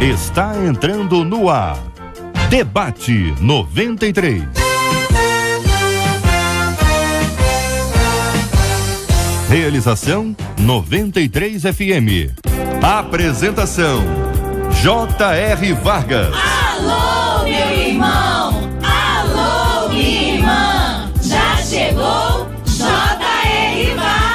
Está entrando no ar. Debate 93. Realização 93 FM. Apresentação J.R. Vargas. Alô, meu irmão! Alô, minha irmã! Já chegou J.R. Vargas!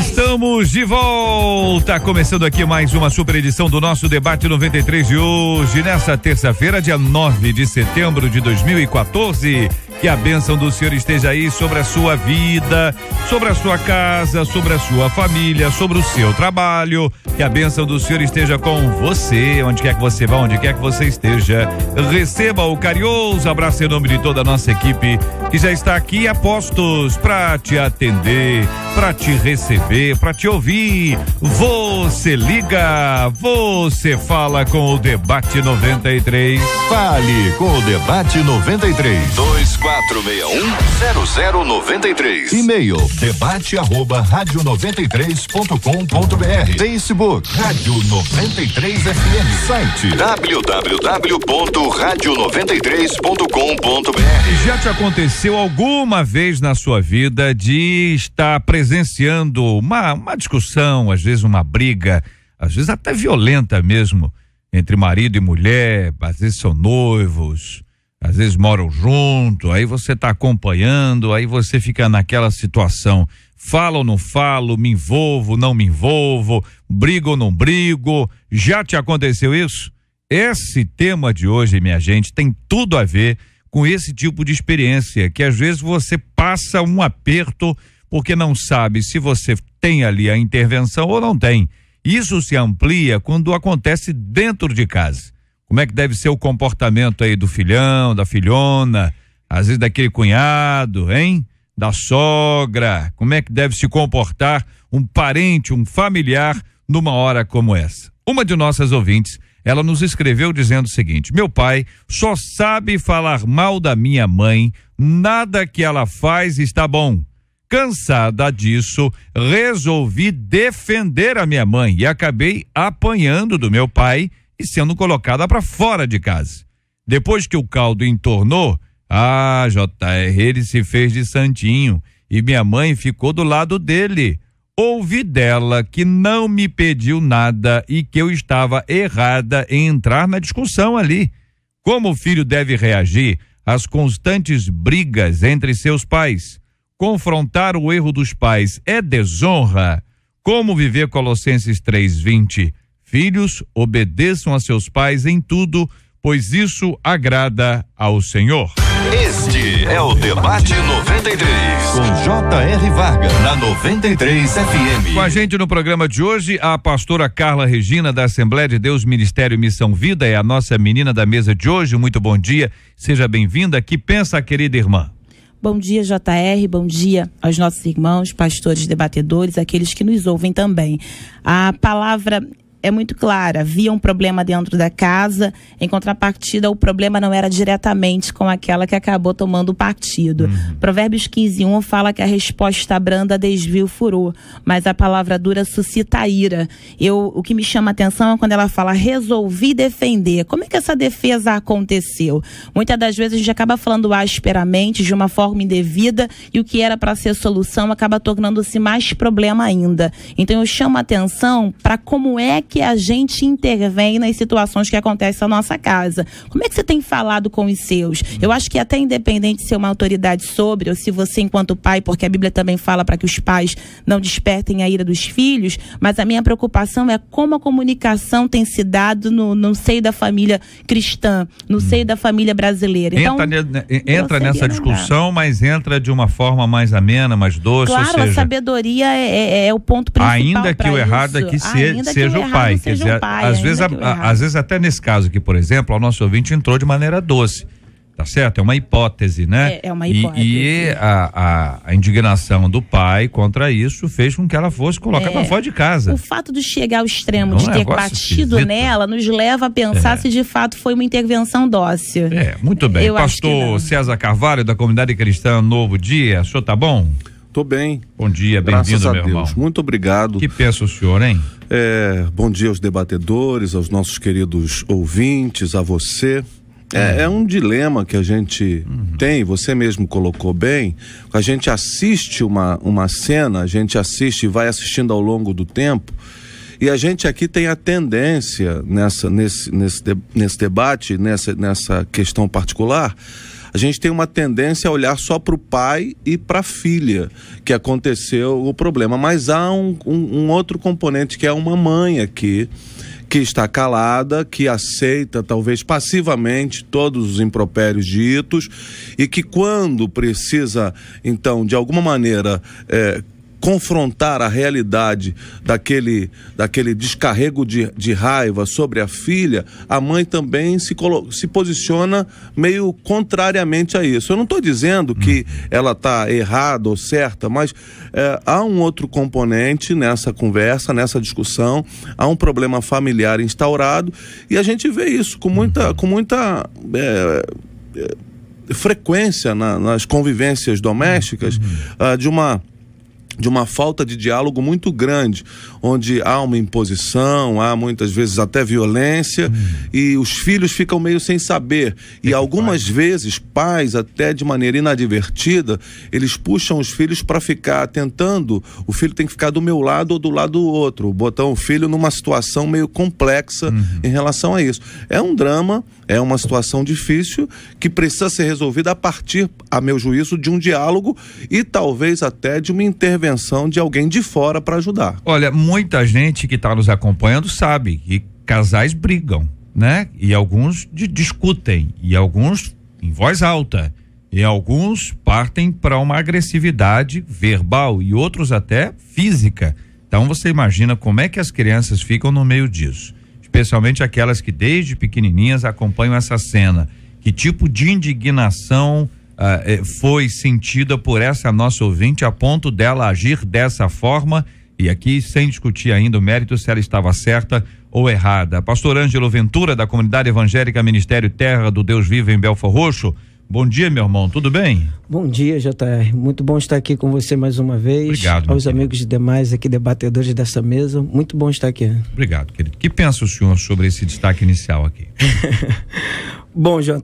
Estamos de volta, começando aqui mais uma super edição do nosso Debate 93 de hoje, nessa terça-feira, dia 9 de setembro de 2014. Que a bênção do Senhor esteja aí sobre a sua vida, sobre a sua casa, sobre a sua família, sobre o seu trabalho. Que a bênção do Senhor esteja com você, onde quer que você vá, onde quer que você esteja. Receba o carinhoso abraço em nome de toda a nossa equipe que já está aqui a postos para te atender, para te receber, para te ouvir. Você liga, você fala com o Debate 93. Fale com o Debate 93. 2461-0093. E-mail debate@radio93.com.br. Facebook Rádio 93 FM. Site www.radio93.com.br. Já te aconteceu alguma vez na sua vida de estar presenciando uma discussão, às vezes uma briga, às vezes até violenta mesmo, entre marido e mulher, às vezes são noivos, às vezes moram junto, aí você está acompanhando, aí você fica naquela situação, falo ou não falo, me envolvo, não me envolvo, brigo ou não brigo. Já te aconteceu isso? Esse tema de hoje, minha gente, tem tudo a ver com esse tipo de experiência, que às vezes você passa um aperto porque não sabe se você tem ali a intervenção ou não tem. Isso se amplia quando acontece dentro de casa. Como é que deve ser o comportamento aí do filhão, da filhona, às vezes daquele cunhado, hein? Da sogra. Como é que deve se comportar um parente, um familiar numa hora como essa? Uma de nossas ouvintes, ela nos escreveu dizendo o seguinte: meu pai só sabe falar mal da minha mãe, nada que ela faz está bom. Cansada disso, resolvi defender a minha mãe e acabei apanhando do meu pai e sendo colocada para fora de casa. Depois que o caldo entornou, JR, ele se fez de santinho e minha mãe ficou do lado dele. Ouvi dela que não me pediu nada e que eu estava errada em entrar na discussão ali. Como o filho deve reagir às constantes brigas entre seus pais? Confrontar o erro dos pais é desonra? Como viver Colossenses 3:20? Filhos, obedeçam a seus pais em tudo, pois isso agrada ao Senhor. Este é o Debate 93, com J.R. Vargas, na 93 FM. Com a gente no programa de hoje, a pastora Carla Regina, da Assembleia de Deus Ministério Missão Vida, é a nossa menina da mesa de hoje. Muito bom dia, seja bem-vinda. Que pensa, querida irmã? Bom dia, JR, bom dia aos nossos irmãos, pastores, debatedores, aqueles que nos ouvem também. A palavra é muito clara, havia um problema dentro da casa, em contrapartida o problema não era diretamente com aquela que acabou tomando o partido. Provérbios 15:1 fala que a resposta branda desvia o furor, mas a palavra dura suscita a ira. O que me chama a atenção é quando ela fala resolvi defender. Como é que essa defesa aconteceu? Muitas das vezes a gente acaba falando asperamente, de uma forma indevida, e o que era para ser solução acaba tornando-se mais problema ainda. Então eu chamo a atenção para como é que a gente intervém nas situações que acontecem na nossa casa. Como é que você tem falado com os seus? Eu acho que até independente de ser uma autoridade sobre, ou se você enquanto pai, porque a Bíblia também fala para que os pais não despertem a ira dos filhos, mas a minha preocupação é como a comunicação tem se dado no seio da família cristã, no seio da família brasileira. Então, entra nessa discussão, mas entra de uma forma mais amena, mais doce. Claro, ou seja, a sabedoria é o ponto principal. Ainda que o errado aqui seja o pai. Quer dizer, às vezes até nesse caso aqui, por exemplo, o nosso ouvinte entrou de maneira doce, tá certo? É uma hipótese, né? É uma hipótese. E a indignação do pai contra isso fez com que ela fosse colocada para fora de casa. O fato de chegar ao extremo de ter batido esquisito nela nos leva a pensar se de fato foi uma intervenção dócil. Muito bem. Pastor César Carvalho, da Comunidade Cristã Novo Dia, o senhor tá bom? tô bem. Bom dia, bem-vindo, meu irmão. Muito obrigado. O que pensa o senhor, hein? Bom dia aos debatedores, aos nossos queridos ouvintes, a você. É um dilema que a gente tem, você mesmo colocou bem. A gente assiste uma cena, a gente assiste e vai assistindo ao longo do tempo, e a gente aqui tem a tendência, nesse debate, nessa questão particular, a gente tem uma tendência a olhar só para o pai e para a filha que aconteceu o problema, mas há um outro componente, que é uma mãe aqui, que está calada, que aceita talvez passivamente todos os impropérios ditos, e que quando precisa, então, de alguma maneira, confrontar a realidade daquele descarrego de raiva sobre a filha, a mãe também se posiciona meio contrariamente a isso. Eu não estou dizendo que ela está errada ou certa, mas há um outro componente nessa conversa, nessa discussão, há um problema familiar instaurado, e a gente vê isso com muita frequência nas convivências domésticas, de uma falta de diálogo muito grande, onde há uma imposição, há muitas vezes até violência, e os filhos ficam meio sem saber, e algumas vezes pais, até de maneira inadvertida, eles puxam os filhos para ficar tentando, o filho tem que ficar do meu lado ou do lado do outro, botar o filho numa situação meio complexa em relação a isso. É um drama, é uma situação difícil que precisa ser resolvida a partir, a meu juízo, de um diálogo e talvez até de uma intervenção de alguém de fora para ajudar. Olha, muita gente que está nos acompanhando sabe que casais brigam, né? E alguns discutem, e alguns em voz alta, e alguns partem para uma agressividade verbal e outros até física. Então você imagina como é que as crianças ficam no meio disso, especialmente aquelas que desde pequenininhas acompanham essa cena. Que tipo de indignação foi sentida por essa nossa ouvinte a ponto dela agir dessa forma, e aqui sem discutir ainda o mérito se ela estava certa ou errada. Pastor Ângelo Ventura, da Comunidade Evangélica Ministério Terra do Deus Vivo em Belfor Roxo. Bom dia, meu irmão, tudo bem? Bom dia, JR, muito bom estar aqui com você mais uma vez. Obrigado. Aos amigos demais aqui, debatedores dessa mesa, muito bom estar aqui. Obrigado, querido. O que pensa o senhor sobre esse destaque inicial aqui? Bom, JR,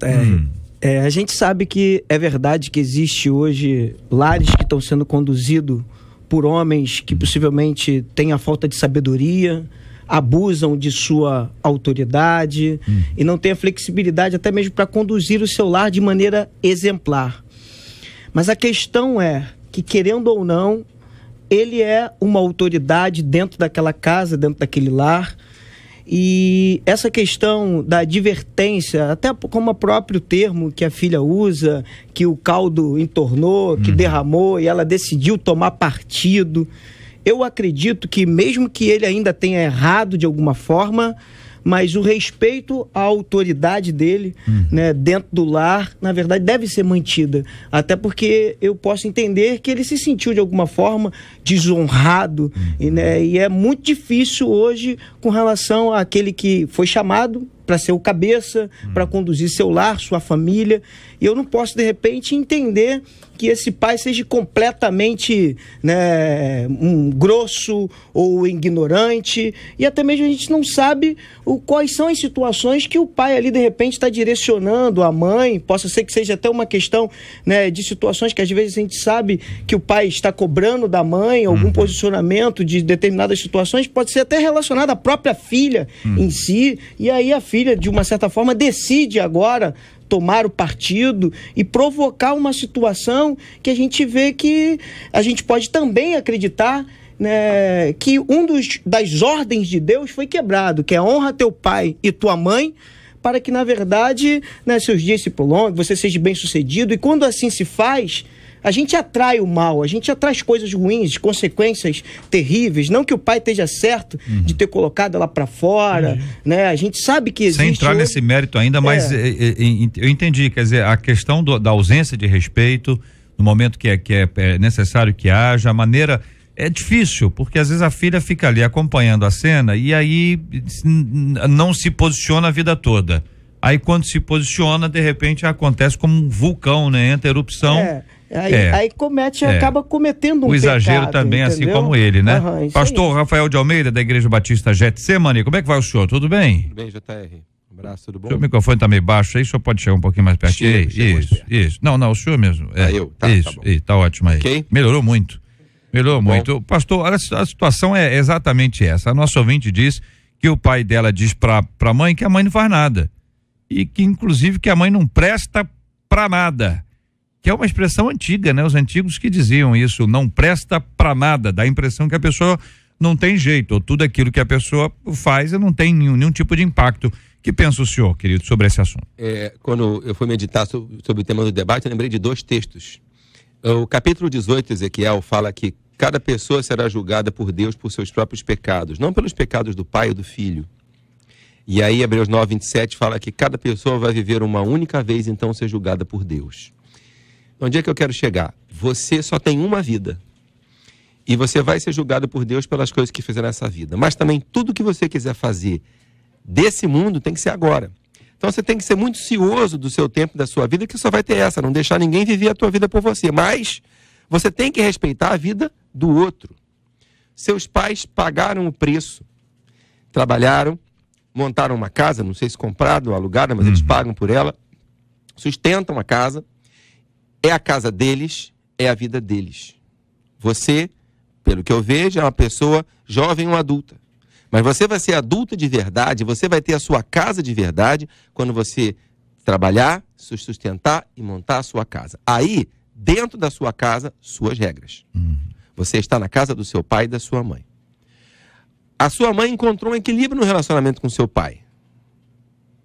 a gente sabe que é verdade que existe hoje lares que estão sendo conduzidos por homens que possivelmente têm a falta de sabedoria, abusam de sua autoridade e não têm a flexibilidade até mesmo para conduzir o seu lar de maneira exemplar. Mas a questão é que, querendo ou não, ele é uma autoridade dentro daquela casa, dentro daquele lar. E essa questão da advertência, até como o próprio termo que a filha usa, que o caldo entornou, que derramou e ela decidiu tomar partido, eu acredito que mesmo que ele ainda tenha errado de alguma forma, mas o respeito à autoridade dele, né, dentro do lar, na verdade, deve ser mantida. Até porque eu posso entender que ele se sentiu, de alguma forma, desonrado. E é muito difícil hoje com relação àquele que foi chamado para ser o cabeça, para conduzir seu lar, sua família. E eu não posso, de repente, entender que esse pai seja completamente, né, grosso ou ignorante, e até mesmo a gente não sabe quais são as situações que o pai ali, de repente, está direcionando a mãe. Possa ser que seja até uma questão, né, de situações que às vezes a gente sabe que o pai está cobrando da mãe algum posicionamento de determinadas situações, pode ser até relacionado à própria filha em si, e aí a filha, de uma certa forma, decide agora tomar o partido e provocar uma situação que a gente vê que a gente pode também acreditar, né, que das ordens de Deus foi quebrado, que é honra teu pai e tua mãe, para que, na verdade, né, seus dias se prolonguem, você seja bem-sucedido. E quando assim se faz, a gente atrai o mal, a gente atrai coisas ruins, consequências terríveis. Não que o pai esteja certo de ter colocado ela para fora, né? A gente sabe que existe... Sem entrar nesse mérito ainda, mas eu entendi, quer dizer, a questão da ausência de respeito, no momento que é necessário que haja, a maneira... É difícil, porque às vezes a filha fica ali acompanhando a cena e aí não se posiciona a vida toda. Aí quando se posiciona, de repente acontece como um vulcão, né? Entra erupção Aí acaba cometendo um o exagero pecado, também, entendeu? assim como ele, né? Pastor aí. Rafael de Almeida, da Igreja Batista Getsemane, como é que vai o senhor? Tudo bem? Tudo bem, JR. Um abraço, tudo bom? O seu microfone tá meio baixo aí, o senhor pode chegar um pouquinho mais perto? Isso. Não, o senhor mesmo. Eu? Tá, isso, tá bom. Tá ótimo aí. Ok? Melhorou muito. Pastor, a situação é exatamente essa. A nossa ouvinte diz que o pai dela diz pra mãe que a mãe não faz nada. E que, inclusive, que a mãe não presta pra nada. Que é uma expressão antiga, né? Os antigos que diziam isso, não presta pra nada. Dá a impressão que a pessoa não tem jeito, ou tudo aquilo que a pessoa faz não tem nenhum tipo de impacto. O que pensa o senhor, querido, sobre esse assunto? Quando eu fui meditar sobre o tema do debate, eu lembrei de 2 textos. O capítulo 18, Ezequiel, fala que cada pessoa será julgada por Deus por seus próprios pecados, não pelos pecados do pai ou do filho. E aí, Hebreus 9, 27 fala que cada pessoa vai viver uma única vez, então ser julgada por Deus. Onde é que eu quero chegar? Você só tem uma vida. E você vai ser julgado por Deus pelas coisas que fizer nessa vida. Mas também tudo que você quiser fazer desse mundo tem que ser agora. Então você tem que ser muito cioso do seu tempo, da sua vida, que só vai ter essa, não deixar ninguém viver a tua vida por você. Mas você tem que respeitar a vida do outro. Seus pais pagaram o preço, trabalharam, montaram uma casa, não sei se compraram ou alugaram, mas eles pagam por ela, sustentam a casa, é a casa deles, é a vida deles. Você, pelo que eu vejo, é uma pessoa jovem ou adulta. Mas você vai ser adulta de verdade, você vai ter a sua casa de verdade quando você trabalhar, se sustentar e montar a sua casa. Aí, dentro da sua casa, suas regras. Você está na casa do seu pai e da sua mãe. A sua mãe encontrou um equilíbrio no relacionamento com seu pai.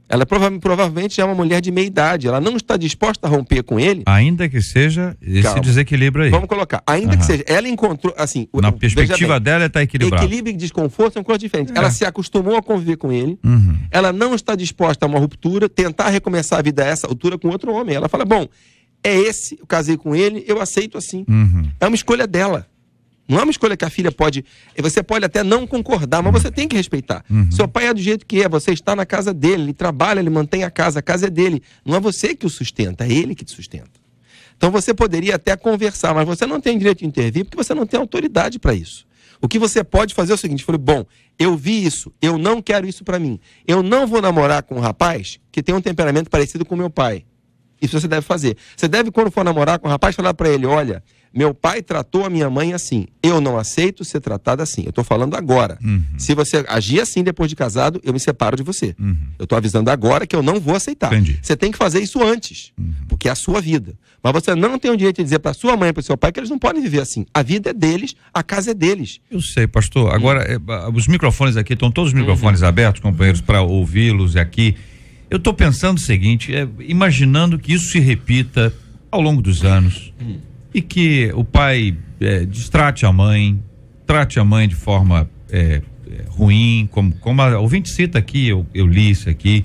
Ela provavelmente já é uma mulher de meia idade. Ela não está disposta a romper com ele. Ainda que seja esse desequilíbrio aí. Vamos colocar. Ainda que seja. Ela encontrou, assim... Na perspectiva dela, está equilibrado. Equilíbrio e desconforto são coisas diferentes. Ela se acostumou a conviver com ele. Ela não está disposta a uma ruptura, tentar recomeçar a vida a essa altura com outro homem. Ela fala, bom, é esse, eu casei com ele, eu aceito assim. É uma escolha dela. Não é uma escolha que a filha pode... Você pode até não concordar, mas você tem que respeitar. Seu pai é do jeito que é, você está na casa dele, ele trabalha, ele mantém a casa é dele. Não é você que o sustenta, é ele que te sustenta. Então você poderia até conversar, mas você não tem direito de intervir porque você não tem autoridade para isso. O que você pode fazer é o seguinte, bom, eu vi isso, eu não quero isso para mim. Eu não vou namorar com um rapaz que tem um temperamento parecido com o meu pai. Isso você deve fazer. Você deve, quando for namorar com um rapaz, falar para ele, olha... Meu pai tratou a minha mãe assim. Eu não aceito ser tratado assim. Eu estou falando agora. Se você agir assim depois de casado, eu me separo de você. Eu estou avisando agora que eu não vou aceitar. Entendi. Você tem que fazer isso antes, porque é a sua vida. Mas você não tem o direito de dizer para sua mãe e para o seu pai que eles não podem viver assim. A vida é deles, a casa é deles. Eu sei, pastor. Agora, os microfones aqui, estão todos os microfones abertos, companheiros, para ouvi-los aqui. Eu estou pensando o seguinte, imaginando que isso se repita ao longo dos anos. E que o pai destrate a mãe, trate a mãe de forma ruim, como a ouvinte cita aqui, eu li isso aqui.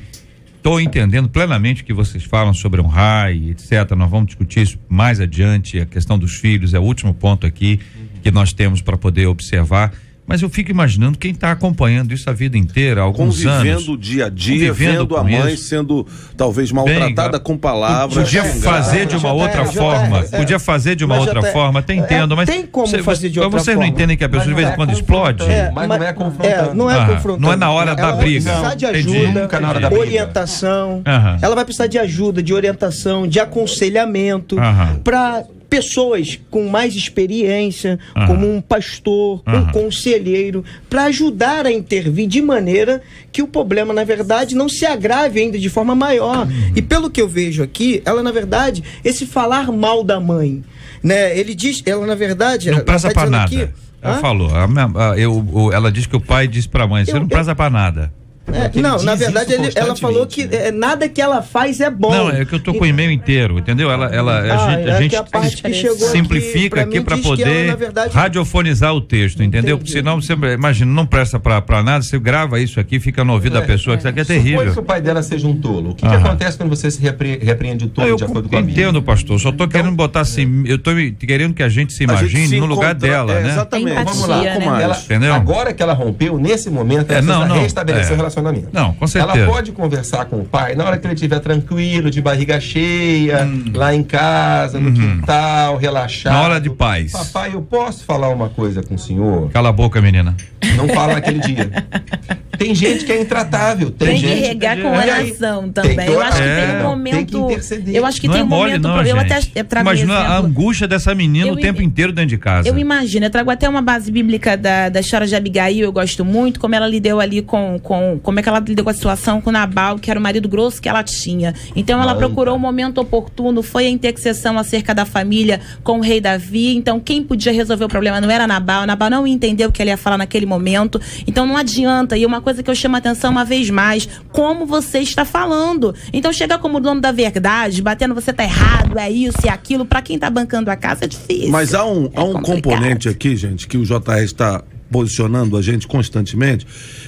Estou entendendo plenamente o que vocês falam sobre honrar e etc. Nós vamos discutir isso mais adiante. A questão dos filhos é o último ponto aqui que nós temos para poder observar. Mas eu fico imaginando quem está acompanhando isso a vida inteira, há alguns anos. Convivendo dia a dia, vendo a mãe sendo talvez maltratada com palavras. Podia fazer de uma outra forma. Podia fazer de uma outra forma, até entendo. Mas tem como fazer de outra forma. Vocês não entendem que a pessoa de vez em quando explode? Mas não é confrontando. Não é confrontando. Não é na hora da briga. Ela vai precisar de ajuda, orientação. Ela vai precisar de ajuda, de orientação, de aconselhamento para pessoas com mais experiência, como um pastor, um conselheiro, para ajudar a intervir de maneira que o problema, na verdade, não se agrave ainda de forma maior. E pelo que eu vejo aqui, ela, na verdade, esse falar mal da mãe, né? Ele diz, ela, na verdade... Não presta pra nada. Aqui, ela falou, ela disse que o pai disse pra mãe, você não presta pra nada. Não, na verdade ela falou que nada que ela faz é bom. Não, é que eu tô com o e-mail inteiro, entendeu? A gente simplifica aqui para poder radiofonizar o texto, entendeu? Porque senão você imagina, não presta pra nada, você grava isso aqui, fica no ouvido da pessoa, que isso aqui é terrível. Supõe que o pai dela seja um tolo. O que acontece quando você se repreende o tolo de acordo com a Bíblia? Eu entendo, pastor, só tô querendo botar assim, eu tô querendo que a gente se imagine no lugar dela, né? Exatamente. Vamos lá, entendeu? Agora que ela rompeu, nesse momento, ela precisa restabelecer o relacionamento. relacionamento. Não, com certeza. Ela pode conversar com o pai na hora que ele estiver tranquilo, de barriga cheia, lá em casa, no quintal, relaxado. Na hora de paz. Papai, eu posso falar uma coisa com o senhor? Cala a boca, menina. Não fala naquele dia. Tem gente que é intratável. Tem que gente regar com oração também. Eu acho que tem um momento. Tem que interceder. Eu acho que Não tem é um mole, momento. não, Eu gente. até trago Imagina um a exemplo. angústia dessa menina o tempo inteiro dentro de casa. Eu imagino, eu trago até uma base bíblica da história de Abigail, eu gosto muito, como ela lidou ali como é que ela lidou com a situação com Nabal, que era o marido grosso que ela tinha. Então ela procurou o momento oportuno, foi a intercessão acerca da família com o rei Davi. Então quem podia resolver o problema não era Nabal não entendeu o que ele ia falar naquele momento. Então não adianta, e uma coisa que eu chamo a atenção uma vez mais, como você está falando. Então chega como dono da verdade, batendo você tá errado, é isso e aquilo, pra quem tá bancando a casa é difícil. Mas há um componente aqui, gente, que o JR está posicionando a gente constantemente,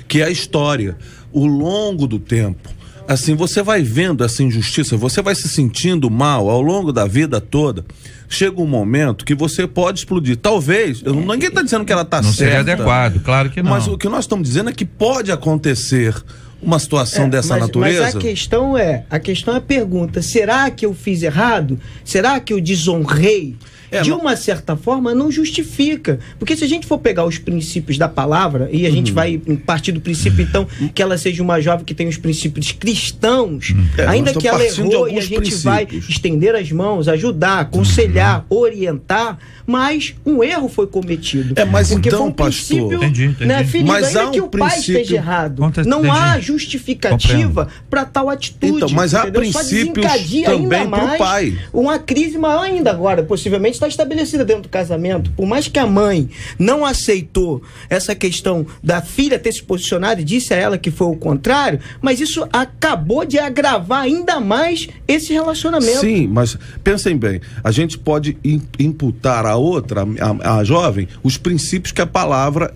que é a história. Ao longo do tempo, assim, você vai vendo essa injustiça, você vai se sentindo mal ao longo da vida toda. Chega um momento que você pode explodir. Talvez, ninguém está dizendo que ela está certa. Não seria adequado, claro que não. Mas o que nós estamos dizendo é que pode acontecer uma situação dessa natureza. Mas a questão é a pergunta, será que eu fiz errado? Será que eu desonrei? De uma certa forma, não justifica. Porque se a gente for pegar os princípios da palavra, e a gente vai partir do princípio, então, que ela seja uma jovem que tem os princípios cristãos, ainda que ela errou, e a gente vai estender as mãos, ajudar, aconselhar, orientar, mas um erro foi cometido. Mas porque então, foi um pastor... Entendi. Né, filho, mas ainda que o pai esteja errado, não há justificativa para tal atitude. Então, mas há princípios também para o pai. Uma crise maior ainda agora, possivelmente, está estabelecida dentro do casamento. Por mais que a mãe não aceitou essa questão da filha ter se posicionado e disse a ela que foi o contrário, mas isso acabou de agravar ainda mais esse relacionamento. Sim, mas pensem bem, a gente pode imputar à outra, a jovem, os princípios que a palavra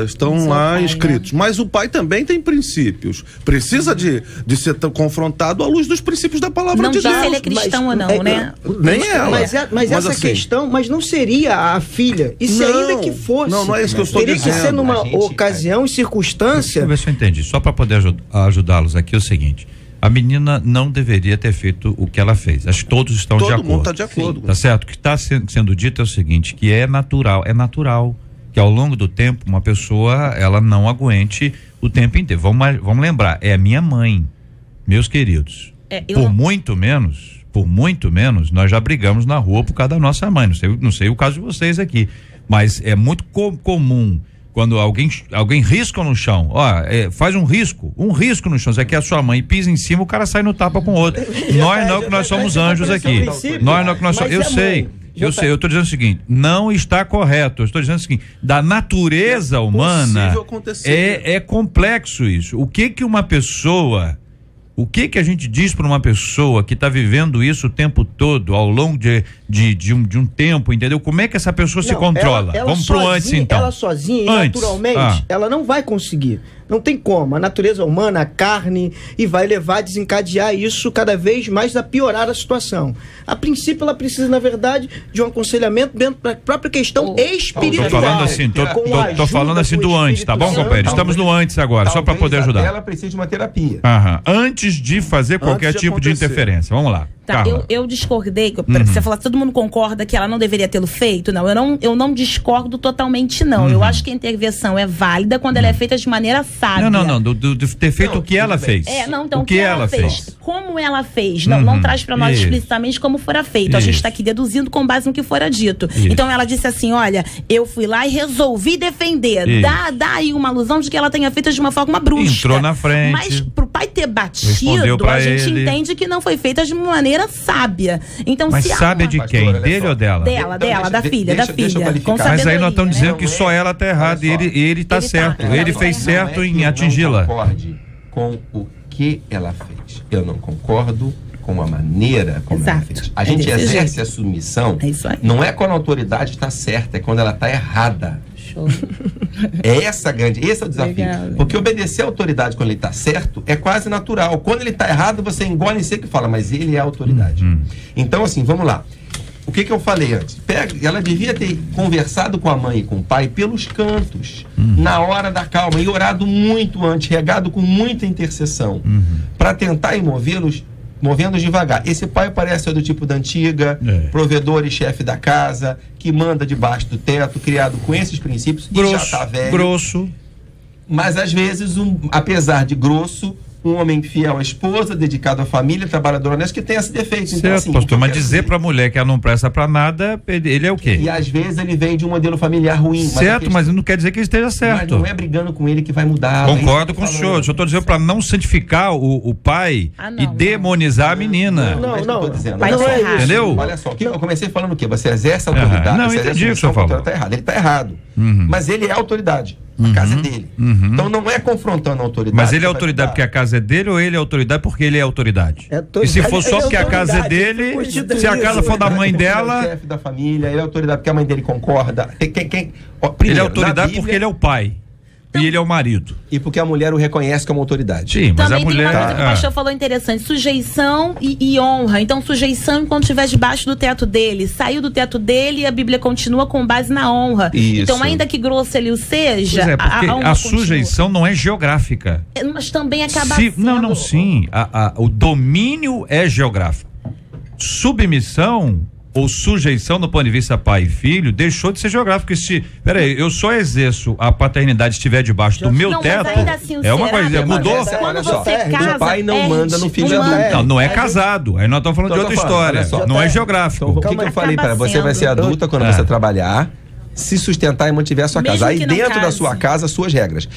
estão lá escritos. Mas o pai também tem princípios. Precisa de ser confrontado à luz dos princípios da palavra de Deus. Não diz se ele é cristão ou não, né? Nem ela. Mas essa assim, questão, mas não seria a filha. E se ainda que fosse, não é isso que eu estou dizendo. Teria que ser numa ocasião e circunstância. Deixa eu ver se eu entendi. Só para poder ajudá-los aqui é o seguinte: a menina não deveria ter feito o que ela fez. Acho que todos estão de acordo. Todo mundo está de acordo. Tá certo? O que está sendo dito é o seguinte, que é natural que ao longo do tempo uma pessoa, ela não aguente o tempo inteiro. Vamos lembrar, é a minha mãe, meus queridos. Por muito menos, nós já brigamos na rua por causa da nossa mãe. Não sei o caso de vocês aqui, mas é muito comum quando alguém risca no chão, faz um risco no chão, é que a sua mãe pisa em cima, o cara sai no tapa com o outro. Nós não, que nós somos anjos aqui. Nós não, que nós somos. Eu sei, eu estou dizendo o seguinte, não está correto. Eu estou dizendo o seguinte, da natureza humana é complexo isso. O que a gente diz para uma pessoa que está vivendo isso o tempo todo, ao longo de um tempo, entendeu? Como é que essa pessoa se controla? Vamos pro antes, então. Ela sozinha, naturalmente, ela não vai conseguir. Não tem como. A natureza humana, a carne, e vai levar a desencadear isso cada vez mais a piorar a situação. A princípio, ela precisa, na verdade, de um aconselhamento dentro da própria questão espiritual. Tô falando assim do antes, tá bom, companheiro? Estamos no antes agora, só para poder ajudar. Ela precisa de uma terapia. Antes de fazer qualquer tipo de interferência. Vamos lá. Tá, eu discordei. Você falou, todo mundo concorda que ela não deveria tê-lo feito? Não, eu não discordo totalmente, não. Eu acho que a intervenção é válida quando ela é feita de maneira sábia. Não, de ter feito o que ela fez. Então o que ela fez? Como ela fez? Não traz pra nós explicitamente como fora feito. A gente tá aqui deduzindo com base no que fora dito. Então ela disse assim, olha, eu fui lá e resolvi defender. Dá aí uma alusão de que ela tenha feito de uma forma brusca. Entrou na frente. Mas pro pai ter batido, a gente entende que não foi feita de uma maneira sábia. Então, mas sábia de quem? Dele ou dela? Dela, da filha. Com mas aí nós estamos dizendo que só ela tá errada e ele tá certo. Ele fez certo em atingi-la. Eu não concordo com o que ela fez. Eu não concordo com a maneira como ela fez. A gente exerce a submissão, não é quando a autoridade está certa, é quando ela está errada. Esse é o desafio. Legal. Porque obedecer a autoridade quando ele está certo é quase natural. Quando ele está errado, você engole em seco e fala, mas ele é a autoridade. Então, assim, vamos lá. o que eu falei antes? Ela devia ter conversado com a mãe e com o pai pelos cantos, na hora da calma, e orado muito antes, regado com muita intercessão, para tentar movê-los devagar. Esse pai parece ser do tipo da antiga, provedor e chefe da casa, que manda debaixo do teto, criado com esses princípios, e já tá velho. Grosso. Mas às vezes, apesar de grosso, um homem fiel à esposa, dedicado à família, trabalhador honesto, que tem esse defeito. Certo, então, assim, pastor, mas dizer pra mulher que ela não presta pra nada, ele é o quê? E às vezes ele vem de um modelo familiar ruim. Certo, mas não quer dizer que ele esteja certo. Mas não é brigando com ele que vai mudar. Concordo com o senhor. Eu estou dizendo para não santificar o pai e demonizar a menina. Não. Não é isso. Entendeu? Olha só, eu comecei falando o quê? Você exerce a autoridade. Não, entendi o que o senhor falou. Tá errado. Ele tá errado. Mas ele é autoridade. A casa é dele. Então não é confrontando a autoridade. Mas ele é autoridade porque a casa é dele ou ele é autoridade porque ele é autoridade? E se for só porque a casa é dele, se a casa for da mãe dela... Ele é o chefe da família, ele é autoridade porque a mãe dele concorda. Ele é autoridade porque ele é o pai. E ele é o marido. E porque a mulher o reconhece como autoridade. Sim, mas também a mulher... tem uma coisa que o pastor falou interessante. Sujeição e honra. Então, sujeição enquanto estiver debaixo do teto dele. Saiu do teto dele e a Bíblia continua com base na honra. Isso. Então, ainda que grosso ele o seja... Pois é, porque a honra a sujeição não é geográfica. mas também acaba sendo... Sim. O domínio é geográfico. Submissão... ou sujeição do ponto de vista pai e filho, deixou de ser geográfico. Peraí, eu só exerço a paternidade se estiver debaixo do meu teto. Mas ainda assim, é uma coisa, mudou? Olha só, casa, o pai não manda no filho Não, não é casado. Aí nós estamos falando de outra história. Não é geográfico. Então, o que eu falei para você? Vai ser adulta quando você trabalhar, se sustentar e mantiver a sua casa. Aí dentro da sua casa, suas regras.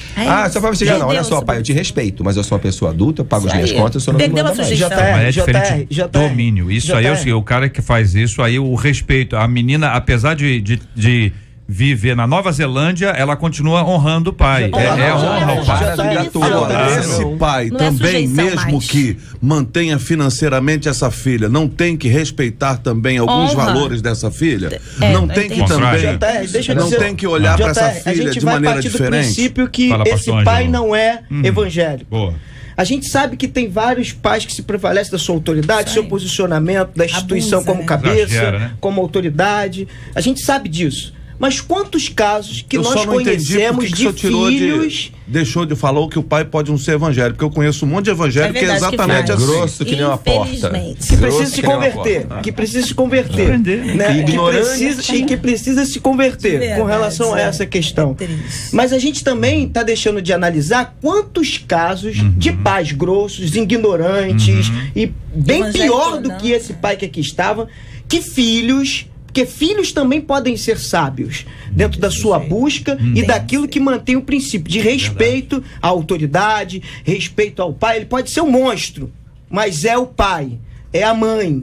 Só pra você chegar, não, olha só, pai, eu te respeito, mas eu sou uma pessoa adulta, eu pago as minhas contas, eu sou não me manda mais. É diferente de domínio. Isso aí, o cara que faz isso, aí o respeito. A menina, apesar de viver na Nova Zelândia, ela continua honrando o pai. Honra ao pai. Esse pai também, mesmo que mantenha financeiramente essa filha, não tem que respeitar também alguns valores dessa filha? Não tem que também... Não tem que olhar para essa filha de maneira diferente? A gente vai partir do princípio que esse pai não é evangélico. Boa. A gente sabe que tem vários pais que se prevalecem da sua autoridade, seu posicionamento, da instituição como cabeça, como autoridade. A gente sabe disso. Mas quantos casos que nós conhecemos de filhos... Deixou de falar que o pai pode não ser evangélico, porque eu conheço um monte de evangélico que é exatamente assim. Grosso que nem uma porta. Que precisa se converter. Que precisa se converter. Né? Que precisa se converter com relação a essa questão. Mas a gente também está deixando de analisar quantos casos de pais grossos, ignorantes e bem pior do que esse pai que aqui estava, que filhos... Porque filhos também podem ser sábios dentro da sua busca e daquilo que mantém o princípio de respeito à autoridade, respeito ao pai. Ele pode ser um monstro, mas é o pai, é a mãe,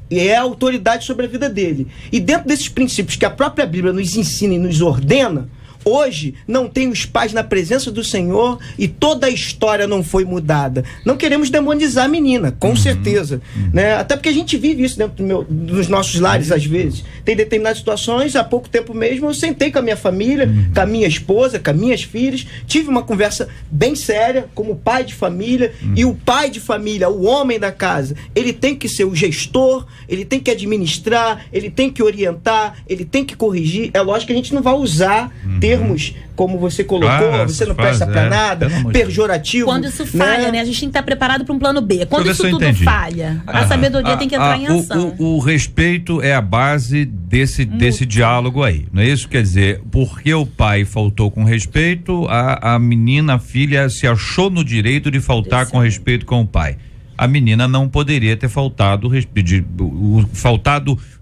e é a autoridade sobre a vida dele. E dentro desses princípios que a própria Bíblia nos ensina e nos ordena, hoje não tem os pais na presença do Senhor e toda a história não foi mudada. Não queremos demonizar a menina, com certeza. Né? Até porque a gente vive isso dentro dos nossos lares, às vezes. Tem determinadas situações, há pouco tempo mesmo, eu sentei com a minha família, com a minha esposa, com as minhas filhas, tive uma conversa bem séria, como pai de família, e o pai de família, o homem da casa, ele tem que ser o gestor, ele tem que administrar, ele tem que orientar, ele tem que corrigir. É lógico que a gente não vai usar termos, como você colocou, você não presta pra nada, pejorativo. Quando isso falha, né? A gente tem que estar preparado para um plano B. Quando isso tudo falha, a sabedoria tem que entrar em ação. O respeito é a base desse diálogo aí, não é isso? Quer dizer, porque o pai faltou com respeito, a menina, a filha, se achou no direito de faltar com respeito com o pai. A menina não poderia ter faltado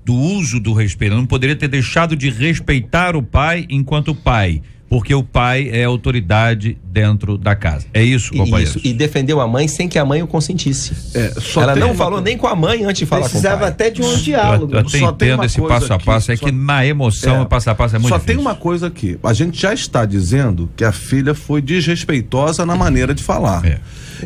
do uso do respeito, não poderia ter deixado de respeitar o pai enquanto pai, porque o pai é autoridade dentro da casa. É isso, companheiro? Isso, e defendeu a mãe sem que a mãe o consentisse. Ela não falou nem com a mãe antes de falar com o pai. Precisava até de um diálogo. Eu até entendo esse passo a passo, que na emoção o passo a passo é muito difícil. Só tem uma coisa aqui, a gente já está dizendo que a filha foi desrespeitosa na maneira de falar.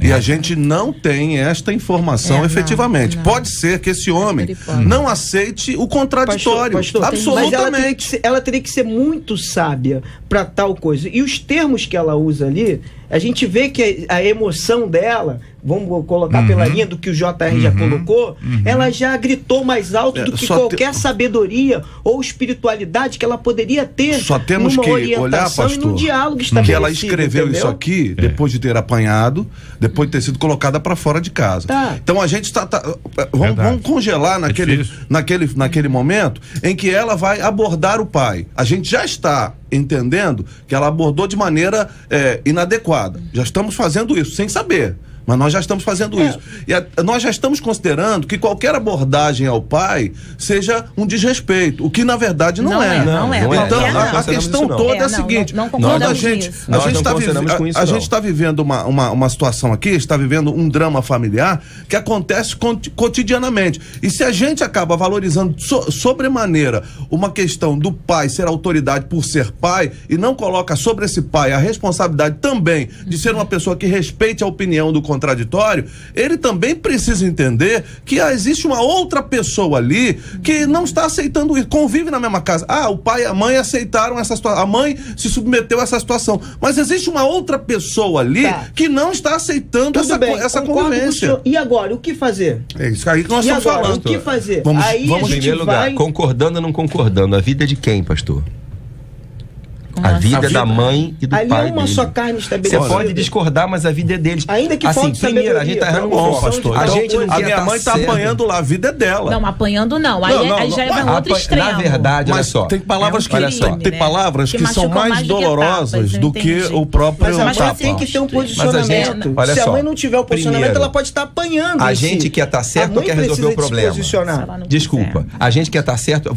E a gente não tem esta informação efetivamente. Não. Pode ser que esse homem não aceite o contraditório. Pastor, absolutamente. Mas ela teria que ser muito sábia para tal coisa. E os termos que ela usa ali, a gente vê que a emoção dela vamos colocar pela linha do que o JR já colocou, ela já gritou mais alto do que qualquer sabedoria ou espiritualidade que ela poderia ter. Só temos numa que orientação olhar, pastor, e num diálogo estabelecido. que ela escreveu isso aqui depois de ter apanhado, depois de ter sido colocada para fora de casa. Então a gente vamos congelar naquele momento em que ela vai abordar o pai. A gente já está entendendo que ela abordou de maneira inadequada. Já estamos fazendo isso sem saber. Mas nós já estamos fazendo isso. E nós já estamos considerando que qualquer abordagem ao pai seja um desrespeito, o que na verdade não é. Não é. Então, a questão toda é a seguinte: a gente está vivendo uma situação aqui, está vivendo um drama familiar que acontece cotidianamente. E se a gente acaba valorizando sobremaneira uma questão do pai ser autoridade por ser pai e não coloca sobre esse pai a responsabilidade também de ser uma pessoa que respeite a opinião do contraditório, ele também precisa entender que existe uma outra pessoa ali que não está aceitando isso, convive na mesma casa. O pai e a mãe aceitaram essa situação, a mãe se submeteu a essa situação, mas existe uma outra pessoa ali que não está aceitando essa convivência. E agora, o que fazer? É isso aí que nós estamos falando. O que fazer? Vamos em primeiro lugar, concordando ou não concordando, a vida é de quem, pastor? A vida da mãe e do ali pai é uma dele. só carne estabelecida. Você pode discordar, mas a vida é deles. Ainda que assim, primeiro, a gente tá errando um pastor. A gente não a minha mãe tá apanhando lá, a vida é dela. Não, apanhando não. Aí já é outro extremo. Na verdade, mas olha só. Tem palavras que são mais dolorosas do que o próprio Mas a mãe tem que ter um posicionamento. Se a mãe não tiver o posicionamento, ela pode estar apanhando. A gente quer estar certo ou quer resolver o problema? Desculpa. A gente quer estar certo.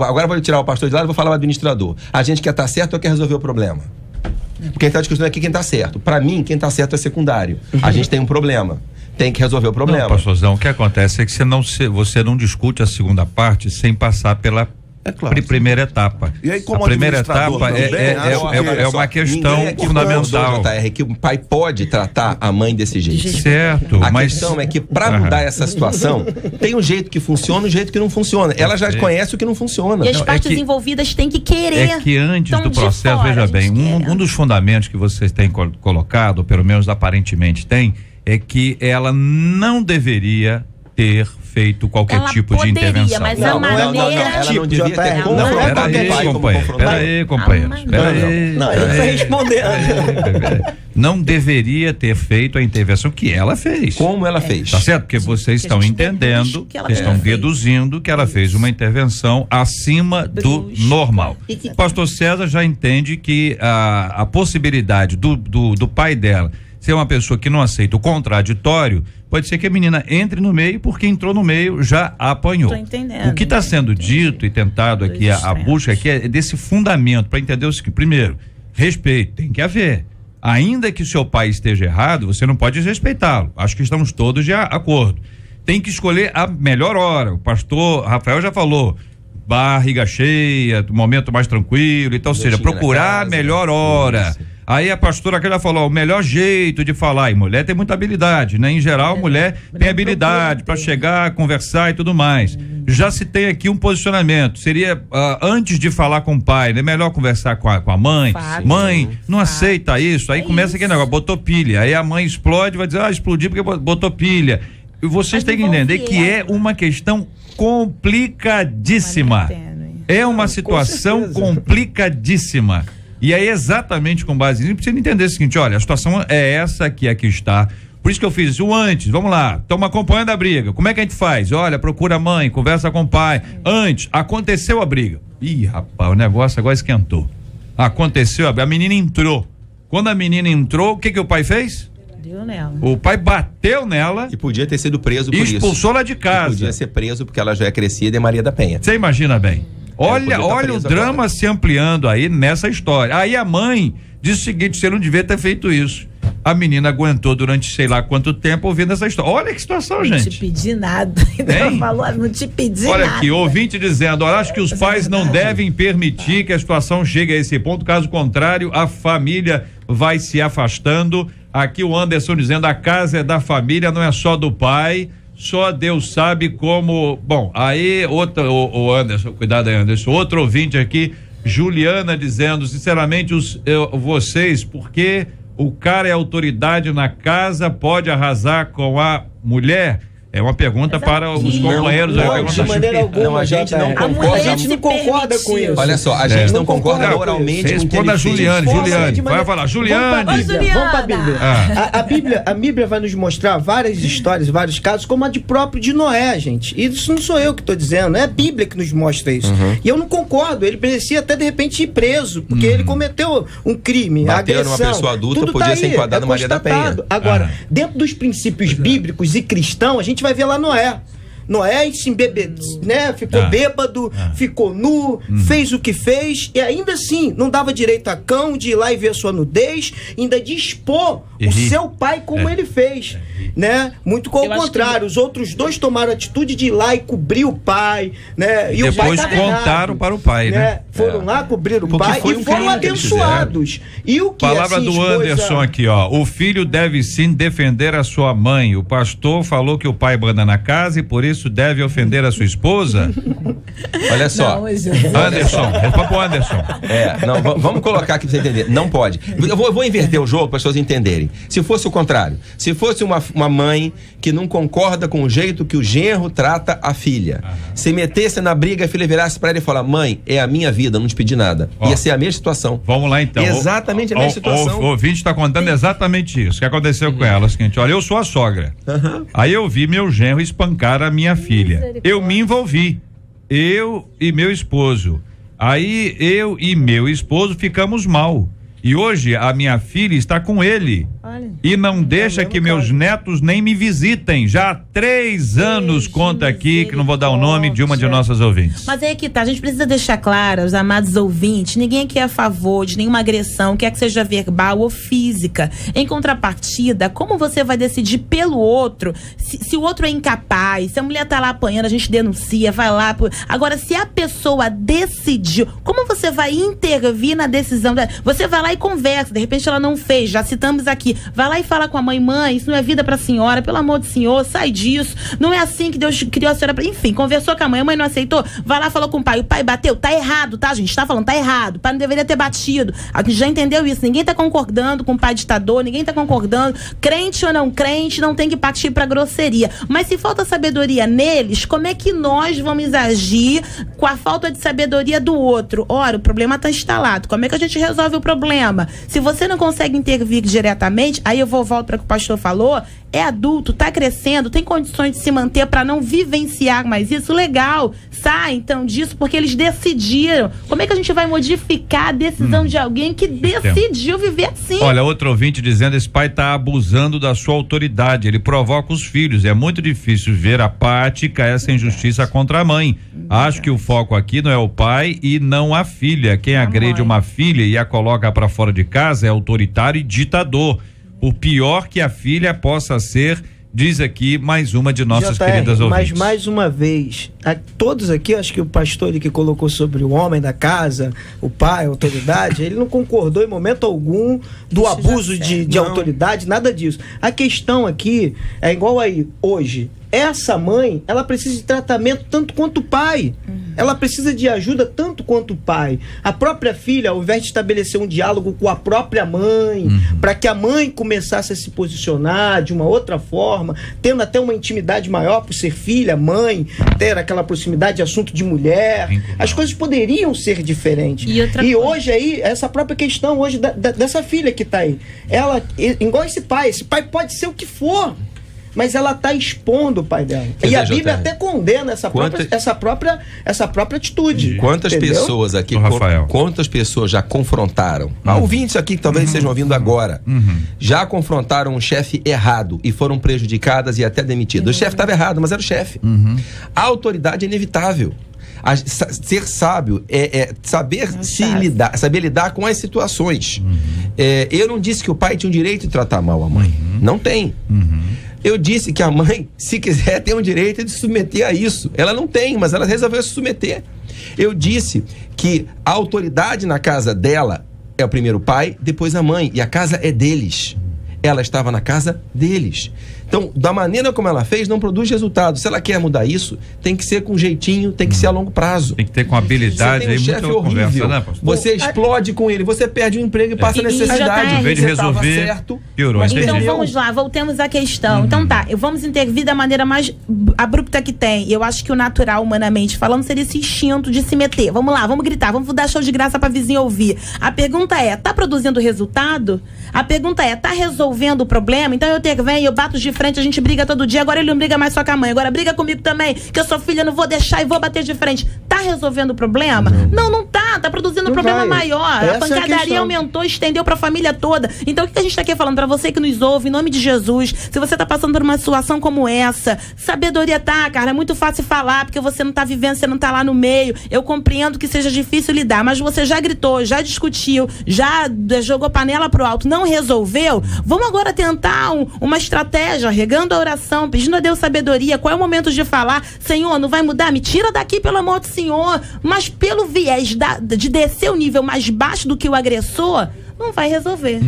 Agora eu vou tirar o pastor de lado e vou falar o administrador. A gente quer estar certo ou quer resolver o problema? Porque está discutindo aqui quem está certo. Para mim, quem está certo é secundário. A gente tem um problema. Tem que resolver o problema. Não, pastorzão, o que acontece é que você não discute a segunda parte sem passar pela primeira etapa. E aí, como a primeira etapa é uma questão fundamental. É que o pai pode tratar a mãe desse jeito. Certo. A questão é que para mudar essa situação, tem um jeito que funciona e um jeito que não funciona. Ela já conhece o que não funciona. E as partes envolvidas têm que querer. É que antes do processo, veja bem, um dos fundamentos que vocês têm colocado, ou pelo menos aparentemente tem, é que ela não deveria ter feito qualquer tipo de intervenção. Mas a maneira... Ela não devia ter Peraí, companheiro. Não, ele está respondendo. Não deveria ter feito a intervenção que ela fez. Como ela fez? Tá certo? Porque vocês estão entendendo, estão deduzindo que ela fez uma intervenção acima do normal. O pastor César já entende que a possibilidade do pai dela ser uma pessoa que não aceita o contraditório, pode ser que a menina entre no meio, porque entrou no meio, já apanhou. Tô entendendo. O que está sendo dito e tentado aqui, a busca aqui é desse fundamento, para entender o seguinte: primeiro, respeito, tem que haver. Ainda que seu pai esteja errado, você não pode desrespeitá-lo. Acho que estamos todos de acordo. Tem que escolher a melhor hora. O pastor Rafael já falou, barriga cheia, momento mais tranquilo, então, ou seja, procurar a melhor hora. Aí a pastora aquela falou, o melhor jeito de falar, e mulher tem muita habilidade, né? Em geral, mulher tem habilidade para chegar, conversar e tudo mais. Já se tem aqui um posicionamento, seria antes de falar com o pai, é melhor conversar com a mãe. Mãe, não aceita isso, aí começa aquele negócio, botou pilha, aí a mãe explode, vai dizer, explodiu porque botou pilha. E vocês têm que entender que é uma questão complicadíssima. É uma situação complicadíssima. E aí, exatamente com base nisso, precisa entender o seguinte: olha, a situação é essa que aqui está. Por isso que eu fiz isso antes. Vamos lá, estamos acompanhando a briga. Como é que a gente faz? Olha, procura a mãe, conversa com o pai. Antes, aconteceu a briga. Ih, rapaz, o negócio agora esquentou. Aconteceu, a menina entrou. Quando a menina entrou, o que o pai fez? Deu nela. O pai bateu nela. E podia ter sido preso por isso. Expulsou lá de casa. E podia ser preso porque ela já é crescida e Maria da Penha. Você imagina bem. Olha o drama se ampliando aí nessa história. Aí a mãe diz o seguinte: você não devia ter feito isso. A menina aguentou durante sei lá quanto tempo ouvindo essa história. Olha que situação, gente. Não te pedi nada. Não te pedi nada. Olha aqui, ouvinte dizendo: olha, acho que os pais não devem permitir que a situação chegue a esse ponto. Caso contrário, a família vai se afastando. Aqui o Anderson dizendo: a casa é da família, não é só do pai. Só Deus sabe como. Bom, aí o Anderson, cuidado aí, Anderson, outro ouvinte aqui, Juliana dizendo, sinceramente, vocês, porque o cara é autoridade na casa, pode arrasar com a mulher? É uma pergunta para os companheiros. Não, de maneira alguma. Não, a gente não concorda. A gente não concorda com isso. Olha só, a gente não concorda moralmente com o que ele fez. Juliane, vai falar, Juliane. Vamos para a Bíblia. A Bíblia vai nos mostrar várias histórias, vários casos, como a de próprio de Noé, gente. E isso não sou eu que estou dizendo, é a Bíblia que nos mostra isso. E eu não concordo. Ele merecia até de repente ir preso, porque ele cometeu um crime, bateu agressão. numa pessoa adulta, podia ser enquadrado na Maria da Penha. Agora, dentro dos princípios bíblicos e cristãos, a gente vai ver lá Noé. Noé se embebedou, né? Ficou bêbado, ficou nu, fez o que fez, e ainda assim não dava direito a cão de ir lá e ver a sua nudez, ainda de expor o seu pai como ele fez, né? Muito ao contrário, os outros dois tomaram a atitude de ir lá e cobrir o pai, né? E depois o pai contaram para o pai, né? Foram lá cobrir o pai e foram abençoados. E o que palavra do Anderson aqui, ó. O filho deve sim defender a sua mãe. O pastor falou que o pai manda na casa e por isso deve ofender a sua esposa? Olha só. Não, Anderson, responda pro Anderson. Vamos colocar aqui pra você entender. Não pode. Eu vou inverter o jogo para as pessoas entenderem. Se fosse o contrário, se fosse uma mãe que não concorda com o jeito que o genro trata a filha, se metesse na briga, a filha virasse para ele e falar: mãe, é a minha vida, não te pedi nada. Ia ser a mesma situação. Vamos lá então. Exatamente a mesma situação. O ouvinte está contando exatamente isso que aconteceu com ela. É o seguinte: olha, eu sou a sogra. Aí eu vi meu genro espancar a minha filha. Eu me envolvi. Eu e meu esposo. Aí eu e meu esposo ficamos mal. E hoje a minha filha está com ele. Olha, e não deixa que meus netos nem me visitem. Já há 3 anos, conta aqui, que não vou dar o nome de uma de nossas ouvintes. Mas aí que tá, a gente precisa deixar claro, os amados ouvintes, ninguém aqui é a favor de nenhuma agressão, quer que seja verbal ou física. Em contrapartida, como você vai decidir pelo outro, se o outro é incapaz, se a mulher tá lá apanhando, a gente denuncia, vai lá. Agora, se a pessoa decidiu, como você vai intervir na decisão dela? Você vai lá e conversa, de repente ela não fez, já citamos aqui, vai lá e fala com a mãe: mãe, isso não é vida pra senhora, pelo amor do senhor, sai disso, não é assim que Deus criou a senhora pra... Enfim, conversou com a mãe não aceitou, vai lá, falou com o pai bateu, tá errado, tá, gente, tá falando, tá errado, o pai não deveria ter batido, a gente já entendeu isso, ninguém tá concordando com o pai ditador, ninguém tá concordando, crente ou não crente, não tem que partir pra grosseria, mas se falta sabedoria neles, como é que nós vamos agir com a falta de sabedoria do outro? Ora, o problema tá instalado, como é que a gente resolve o problema? Se você não consegue intervir diretamente, aí eu volto para o que o pastor falou, é adulto, tá crescendo, tem condições de se manter para não vivenciar mais isso, legal, sai então disso porque eles decidiram. Como é que a gente vai modificar a decisão de alguém que decidiu viver assim? Olha, outro ouvinte dizendo: esse pai tá abusando da sua autoridade, ele provoca os filhos, é muito difícil ver a prática essa injustiça contra a mãe. Acho que o foco aqui não é o pai e não a filha. Quem agrede uma filha e a coloca para fora de casa é autoritário e ditador. Por pior que a filha possa ser, diz aqui mais uma de nossas queridas ouvintes. Mas mais uma vez, todos aqui, acho que o pastor que colocou sobre o homem da casa, o pai, a autoridade, ele não concordou em momento algum do abuso de autoridade, nada disso. A questão aqui é igual aí, hoje. Essa mãe, ela precisa de tratamento tanto quanto o pai. Ela precisa de ajuda tanto quanto o pai. A própria filha, ao invés de estabelecer um diálogo com a própria mãe, para que a mãe começasse a se posicionar de uma outra forma, tendo até uma intimidade maior por ser filha, mãe, ter aquela proximidade de assunto de mulher, as coisas poderiam ser diferentes. E hoje aí, essa própria questão hoje dessa filha que está aí, ela, igual esse pai pode ser o que for, mas ela está expondo o pai dela. E a Bíblia até condena essa própria atitude. Quantas pessoas aqui, quantas pessoas já confrontaram, ouvintes aqui que talvez estejam ouvindo agora, já confrontaram um chefe errado e foram prejudicadas e até demitidas. O chefe estava errado, mas era o chefe. A autoridade é inevitável. Ser sábio é saber saber lidar com as situações. Eu não disse que o pai tinha o direito de tratar mal a mãe. Não tem. Eu disse que a mãe, se quiser, tem o direito de se submeter a isso. Ela não tem, mas ela resolveu se submeter. Eu disse que a autoridade na casa dela é o primeiro pai, depois a mãe. E a casa é deles. Ela estava na casa deles. Então, da maneira como ela fez, não produz resultado. Se ela quer mudar isso, tem que ser com jeitinho, tem que ser a longo prazo. Tem que ter com habilidade. Você tem um chefe horrível, conversa, né, pastor? Você explode com ele, você perde o emprego e passa necessidade. Em vez de resolver, certo, piorou. Então vamos lá, voltemos à questão. Então tá, vamos intervir da maneira mais abrupta que tem. Eu acho que o natural, humanamente falando, seria esse instinto de se meter. Vamos lá, vamos gritar, vamos dar show de graça pra vizinha ouvir. A pergunta é, tá produzindo resultado? A pergunta é, tá resolvendo o problema? Então eu venho, eu bato de frente, a gente briga todo dia, agora ele não briga mais só com a mãe, agora briga comigo também, que eu sou filha, não vou deixar e vou bater de frente. Tá resolvendo o problema? Não tá produzindo um problema maior. A pancadaria aumentou, estendeu pra família toda. Então o que a gente tá aqui falando pra você que nos ouve, em nome de Jesus, se você tá passando por uma situação como essa, sabedoria tá, cara, é muito fácil falar, porque você não tá vivendo, você não tá lá no meio, eu compreendo que seja difícil lidar, mas você já gritou, já discutiu, já jogou panela pro alto, não resolveu, vamos agora tentar uma estratégia, regando a oração, pedindo a Deus sabedoria, qual é o momento de falar, Senhor, não vai mudar, me tira daqui pelo amor do Senhor, mas pelo viés de descer o nível mais baixo do que o agressor, não vai resolver.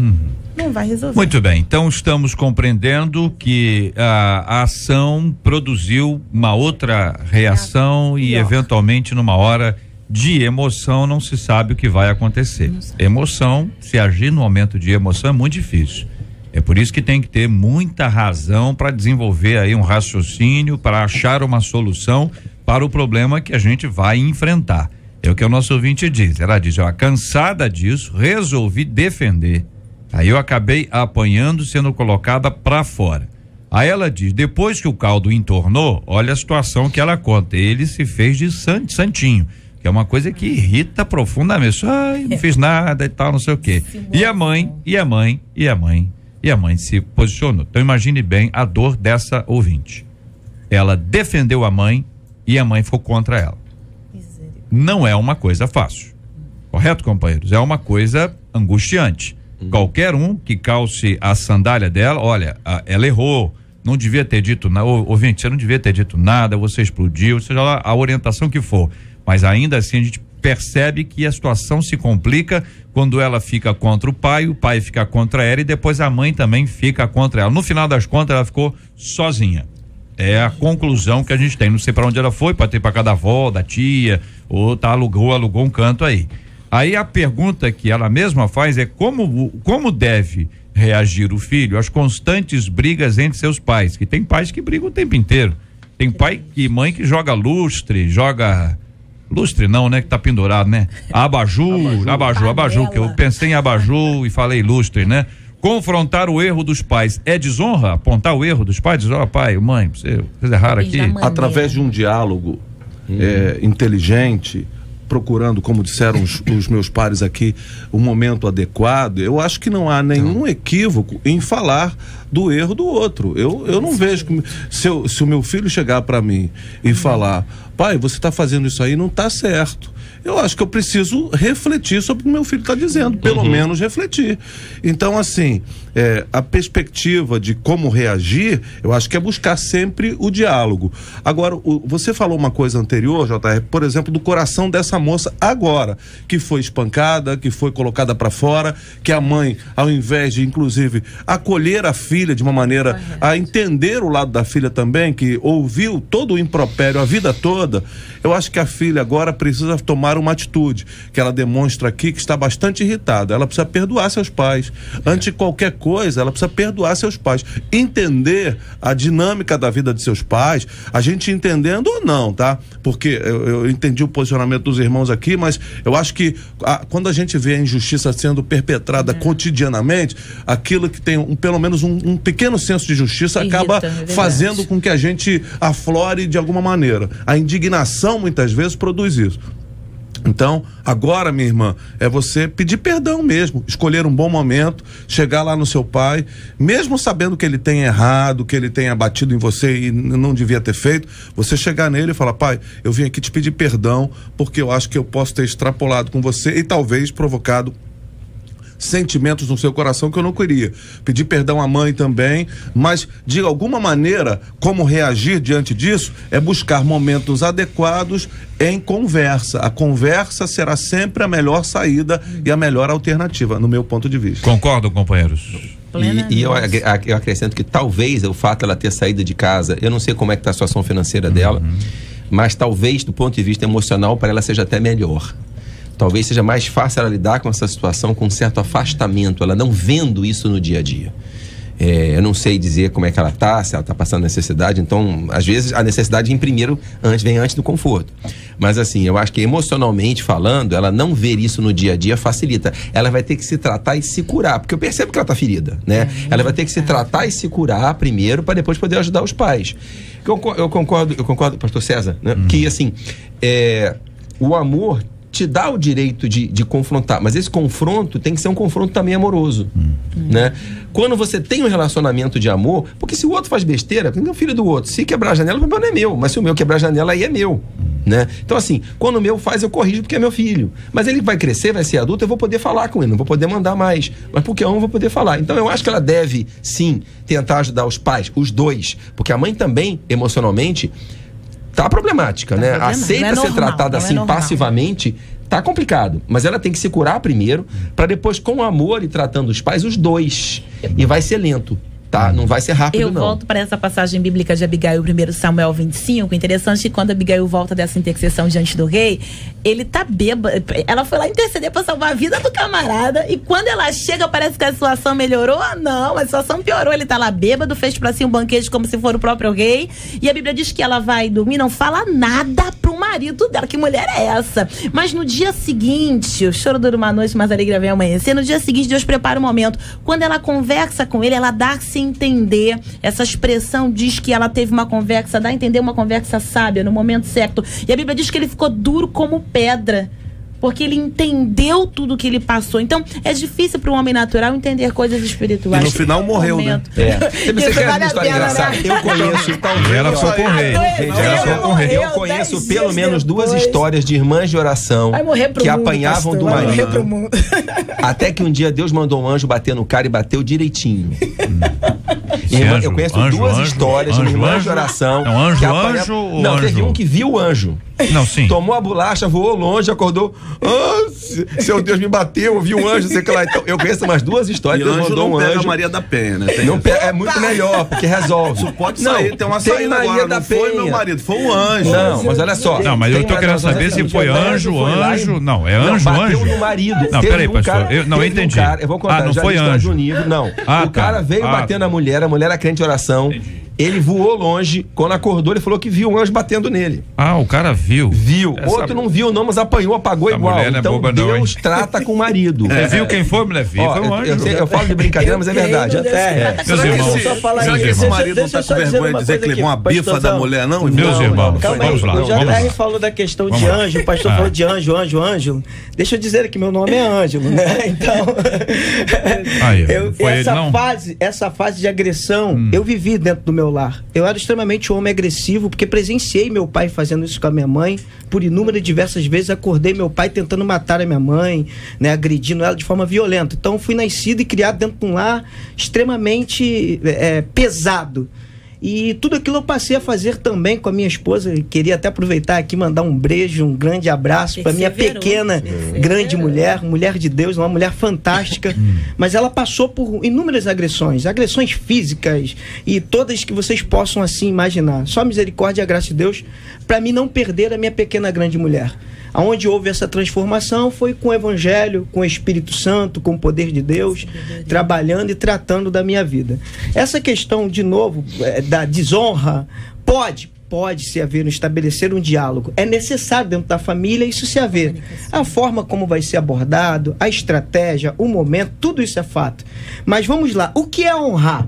Não vai resolver. Muito bem, então estamos compreendendo que a ação produziu uma outra reação e eventualmente numa hora de emoção não se sabe o que vai acontecer. Emoção, se agir no momento de emoção é muito difícil. É por isso que tem que ter muita razão para desenvolver aí um raciocínio, para achar uma solução para o problema que a gente vai enfrentar. É o que o nosso ouvinte diz. Ela diz, cansada disso, resolvi defender. Aí eu acabei apanhando, sendo colocada para fora. Aí ela diz, depois que o caldo entornou, olha a situação que ela conta. Ele se fez de santinho, que é uma coisa que irrita profundamente. Ai, não fiz nada e tal, não sei o quê. E a mãe se posicionou. Então imagine bem a dor dessa ouvinte. Ela defendeu a mãe e a mãe ficou contra ela. Não é uma coisa fácil. Correto, companheiros? É uma coisa angustiante. Qualquer um que calce a sandália dela, olha, ela errou, não devia ter dito nada, ouvinte, você não devia ter dito nada, você explodiu, seja lá a orientação que for, mas ainda assim a gente percebe que a situação se complica quando ela fica contra o pai fica contra ela e depois a mãe também fica contra ela. No final das contas ela ficou sozinha. É a conclusão que a gente tem, não sei para onde ela foi, pode ter para cada avó, da tia, ou alugou um canto aí. Aí a pergunta que ela mesma faz é como deve reagir o filho às constantes brigas entre seus pais, que tem pais que brigam o tempo inteiro. Tem pai e mãe que joga lustre não, né? Que tá pendurado, né? Abajur, que eu pensei em abajur e falei lustre, né? Confrontar o erro dos pais é desonra? Apontar o erro dos pais? Dizer, pai, mãe, vocês erraram aqui. Através de um diálogo inteligente, procurando, como disseram os meus pares aqui, o momento adequado, eu acho que não há nenhum equívoco em falar do erro do outro. Eu não vejo que se o meu filho chegar para mim e falar, pai, você está fazendo isso aí, não está certo. Eu acho que eu preciso refletir sobre o que meu filho está dizendo, pelo menos refletir. Então, assim, a perspectiva de como reagir, eu acho que é buscar sempre o diálogo. Agora, você falou uma coisa anterior, JR, por exemplo, do coração dessa moça agora, que foi espancada, que foi colocada para fora, que a mãe, ao invés de, inclusive, acolher a filha de uma maneira a entender o lado da filha também, que ouviu todo o impropério a vida toda, eu acho que a filha agora precisa tomar uma atitude, que ela demonstra aqui que está bastante irritada. Ela precisa perdoar seus pais. Antes de qualquer coisa, ela precisa perdoar seus pais. Entender a dinâmica da vida de seus pais, a gente entendendo ou não, tá? Porque eu entendi o posicionamento dos irmãos aqui, mas eu acho que quando a gente vê a injustiça sendo perpetrada cotidianamente, aquilo que tem pelo menos um pequeno senso de justiça acaba fazendo com que a gente aflore de alguma maneira. A indignação muitas vezes produz isso. Então, agora, minha irmã, é você pedir perdão mesmo, escolher um bom momento, chegar lá no seu pai, mesmo sabendo que ele tem errado, que ele tenha batido em você e não devia ter feito, você chegar nele e falar, pai, eu vim aqui te pedir perdão, porque eu acho que eu posso ter extrapolado com você e talvez provocado sentimentos no seu coração que eu não queria. Pedir perdão à mãe também, mas de alguma maneira, como reagir diante disso é buscar momentos adequados em conversa. A conversa será sempre a melhor saída e a melhor alternativa, no meu ponto de vista. Concordam, companheiros? E eu acrescento que talvez o fato dela ter saído de casa, eu não sei como é que está a situação financeira dela, mas talvez do ponto de vista emocional para ela seja até melhor. Talvez seja mais fácil ela lidar com essa situação com um certo afastamento, ela não vendo isso no dia a dia. Eu não sei dizer como é que ela está, se ela está passando necessidade, então às vezes a necessidade vem antes do conforto. Mas assim, eu acho que emocionalmente falando, ela não ver isso no dia a dia facilita. Ela vai ter que se tratar e se curar, porque eu percebo que ela está ferida, né? Ela vai ter que se tratar e se curar primeiro para depois poder ajudar os pais. Eu concordo, pastor César, né? Que assim, o amor te dá o direito de confrontar, mas esse confronto tem que ser um confronto também amoroso, né? Quando você tem um relacionamento de amor, porque se o outro faz besteira, é o filho do outro, se quebrar a janela, o problema não é meu, mas se o meu quebrar a janela, aí é meu, né? Então assim, quando o meu faz, eu corrijo porque é meu filho, mas ele vai crescer, vai ser adulto, eu vou poder falar com ele, não vou poder mandar mais, mas porque eu não vou poder falar. Então eu acho que ela deve, sim, tentar ajudar os pais, os dois, porque a mãe também, emocionalmente, tá problemática, né? Aceita ser tratada assim passivamente, tá complicado. Mas ela tem que se curar primeiro, para depois, com amor e tratando os pais, os dois. E vai ser lento, tá? Não vai ser rápido, não. Eu volto para essa passagem bíblica de Abigail, 1 Samuel 25. Interessante que quando Abigail volta dessa intercessão diante do rei, ele tá bêbado. Ela foi lá interceder para salvar a vida do camarada. E quando ela chega, parece que a situação melhorou. Não, a situação piorou. Ele tá lá bêbado, fez pra si um banquete como se for o próprio rei. E a Bíblia diz que ela vai dormir, não fala nada pro marido dela. Que mulher é essa? Mas no dia seguinte, o choro dura uma noite, mas a alegria vem amanhecer. No dia seguinte, Deus prepara o momento. Quando ela conversa com ele, ela dá-se a entender. Essa expressão diz que ela teve uma conversa, dá a entender uma conversa sábia, no momento certo. E a Bíblia diz que ele ficou duro como pedra, porque ele entendeu tudo que ele passou. Então, é difícil para um homem natural entender coisas espirituais. E no final morreu, né? Você quer uma história engraçada? Eu conheço, talvez. Ela foi com o rei. Eu conheço pelo menos 2 histórias de irmãs de oração que apanhavam do marido. Até que um dia Deus mandou um anjo bater no cara e bateu direitinho. Eu conheço 2 histórias de irmãs de oração. Anjo, anjo. Não, teve um que viu o anjo. Não, sim. Tomou a bolacha, voou longe, acordou. Seu Deus me bateu, eu vi um anjo, sei que lá. Então, eu conheço umas 2 histórias. Deus mandou um anjo. A Maria da Penha, né? Não pega, é muito melhor, porque resolve. Isso pode sair, tem uma saída Maria agora. Da Não foi Penha. meu marido, foi um anjo. Não, mas olha só. Não, mas eu tô querendo saber se foi anjo. Não, é anjo, bateu anjo. no marido. Não, peraí, pastor. Eu entendi. Eu vou contar. Não foi anjo. Não. O cara veio bater na mulher, a mulher era crente de oração. Entendi. Ele voou longe, quando acordou ele falou que viu um anjo batendo nele. O cara viu. Outro não viu não, mas apanhou, apagou igual. Então Deus trata com o marido. Você viu quem foi, mulher? Foi um anjo. Eu falo de brincadeira, mas é verdade. Meus irmãos. Será que esse marido não tá com vergonha de dizer que levou uma bifa da mulher, não? Meus irmãos, vamos lá. O JR falou da questão de anjo, o pastor falou de anjo. Deixa eu dizer que meu nome é Ângelo, né? Então, essa fase de agressão, eu vivi dentro do meu lar. Eu era extremamente homem agressivo, porque presenciei meu pai fazendo isso com a minha mãe. Por inúmeras diversas vezes acordei meu pai tentando matar a minha mãe, né, agredindo ela de forma violenta. Então fui nascido e criado dentro de um lar extremamente pesado. E tudo aquilo eu passei a fazer também com a minha esposa. Queria até aproveitar aqui e mandar um beijo, um grande abraço para minha pequena, grande mulher de Deus, uma mulher fantástica. Mas ela passou por inúmeras agressões físicas e todas que vocês possam assim imaginar. Só misericórdia e a graça de Deus para mim não perder a minha pequena, grande mulher. Aonde houve essa transformação foi com o Evangelho, com o Espírito Santo, com o poder de Deus, trabalhando e tratando da minha vida. Essa questão, de novo, da desonra, pode se haver, estabelecer um diálogo. É necessário dentro da família isso se haver. A forma como vai ser abordado, a estratégia, o momento, tudo isso é fato. Mas vamos lá, o que é honrar?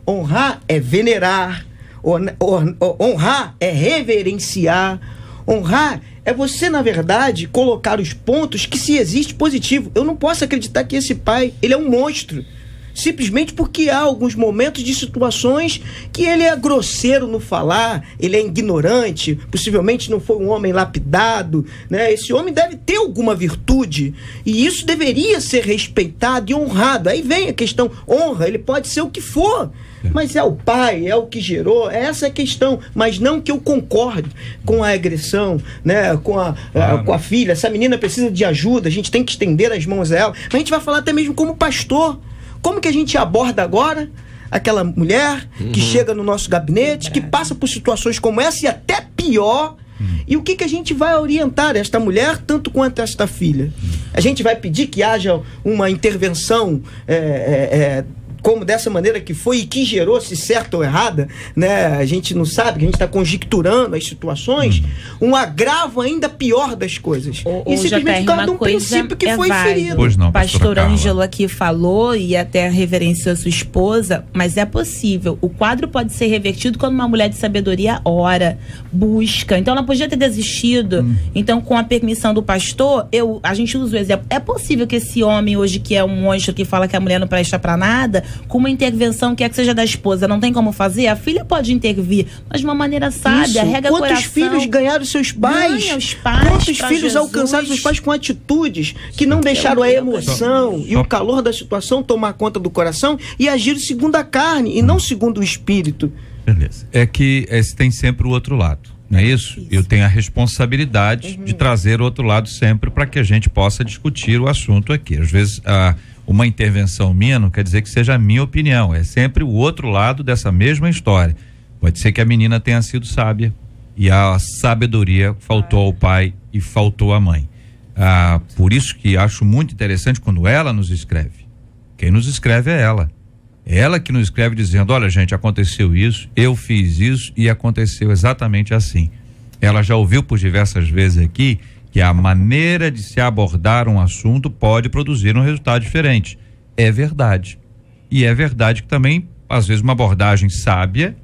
Honrar é venerar, honrar é reverenciar, honrar é você, na verdade, colocar os pontos que se existe positivo. Eu não posso acreditar que esse pai, ele é um monstro. Simplesmente porque há alguns momentos de situações que ele é grosseiro no falar, ele é ignorante, possivelmente não foi um homem lapidado, né? Esse homem deve ter alguma virtude e isso deveria ser respeitado e honrado. Aí vem a questão, honra, ele pode ser o que for, mas é o pai, é o que gerou, essa é a questão, mas não que eu concorde com a agressão, né? com a filha, essa menina precisa de ajuda, a gente tem que estender as mãos a ela, mas a gente vai falar até mesmo como pastor como que a gente aborda agora aquela mulher que chega no nosso gabinete, que passa por situações como essa e até pior? E o que a gente vai orientar esta mulher, tanto quanto esta filha? A gente vai pedir que haja uma intervenção como dessa maneira que foi e que gerou, se certa ou errada, né? A gente não sabe, que a gente está conjecturando as situações, um agravo ainda pior das coisas. E simplesmente por causa de um princípio que foi ferido. Pois não, Pastor Ângelo aqui falou e até reverenciou a sua esposa, mas é possível. O quadro pode ser revertido quando uma mulher de sabedoria ora, busca. Então ela podia ter desistido. Então, com a permissão do pastor, a gente usa o exemplo. É possível que esse homem hoje, que é um monstro que fala que a mulher não presta pra nada, com uma intervenção que seja da esposa, não tem como fazer, a filha pode intervir, mas de uma maneira sábia, rega Quantos coração. filhos ganharam seus pais? Ganha os pais. Quantos filhos alcançaram seus pais com atitudes que não deixaram a emoção e o calor da situação tomar conta do coração e agir segundo a carne e não segundo o espírito? Beleza. É que tem sempre o outro lado, não é isso? Eu tenho a responsabilidade de trazer o outro lado sempre para que a gente possa discutir o assunto aqui. Às vezes, uma intervenção minha não quer dizer que seja a minha opinião, é sempre o outro lado dessa mesma história. Pode ser que a menina tenha sido sábia e a sabedoria faltou ao pai e faltou à mãe. Por isso que acho muito interessante quando ela nos escreve. Quem nos escreve é ela. É ela que nos escreve dizendo: olha, gente, aconteceu isso, eu fiz isso e aconteceu exatamente assim. Ela já ouviu por diversas vezes aqui que a maneira de se abordar um assunto pode produzir um resultado diferente. É verdade. E é verdade que também, às vezes, uma abordagem sábia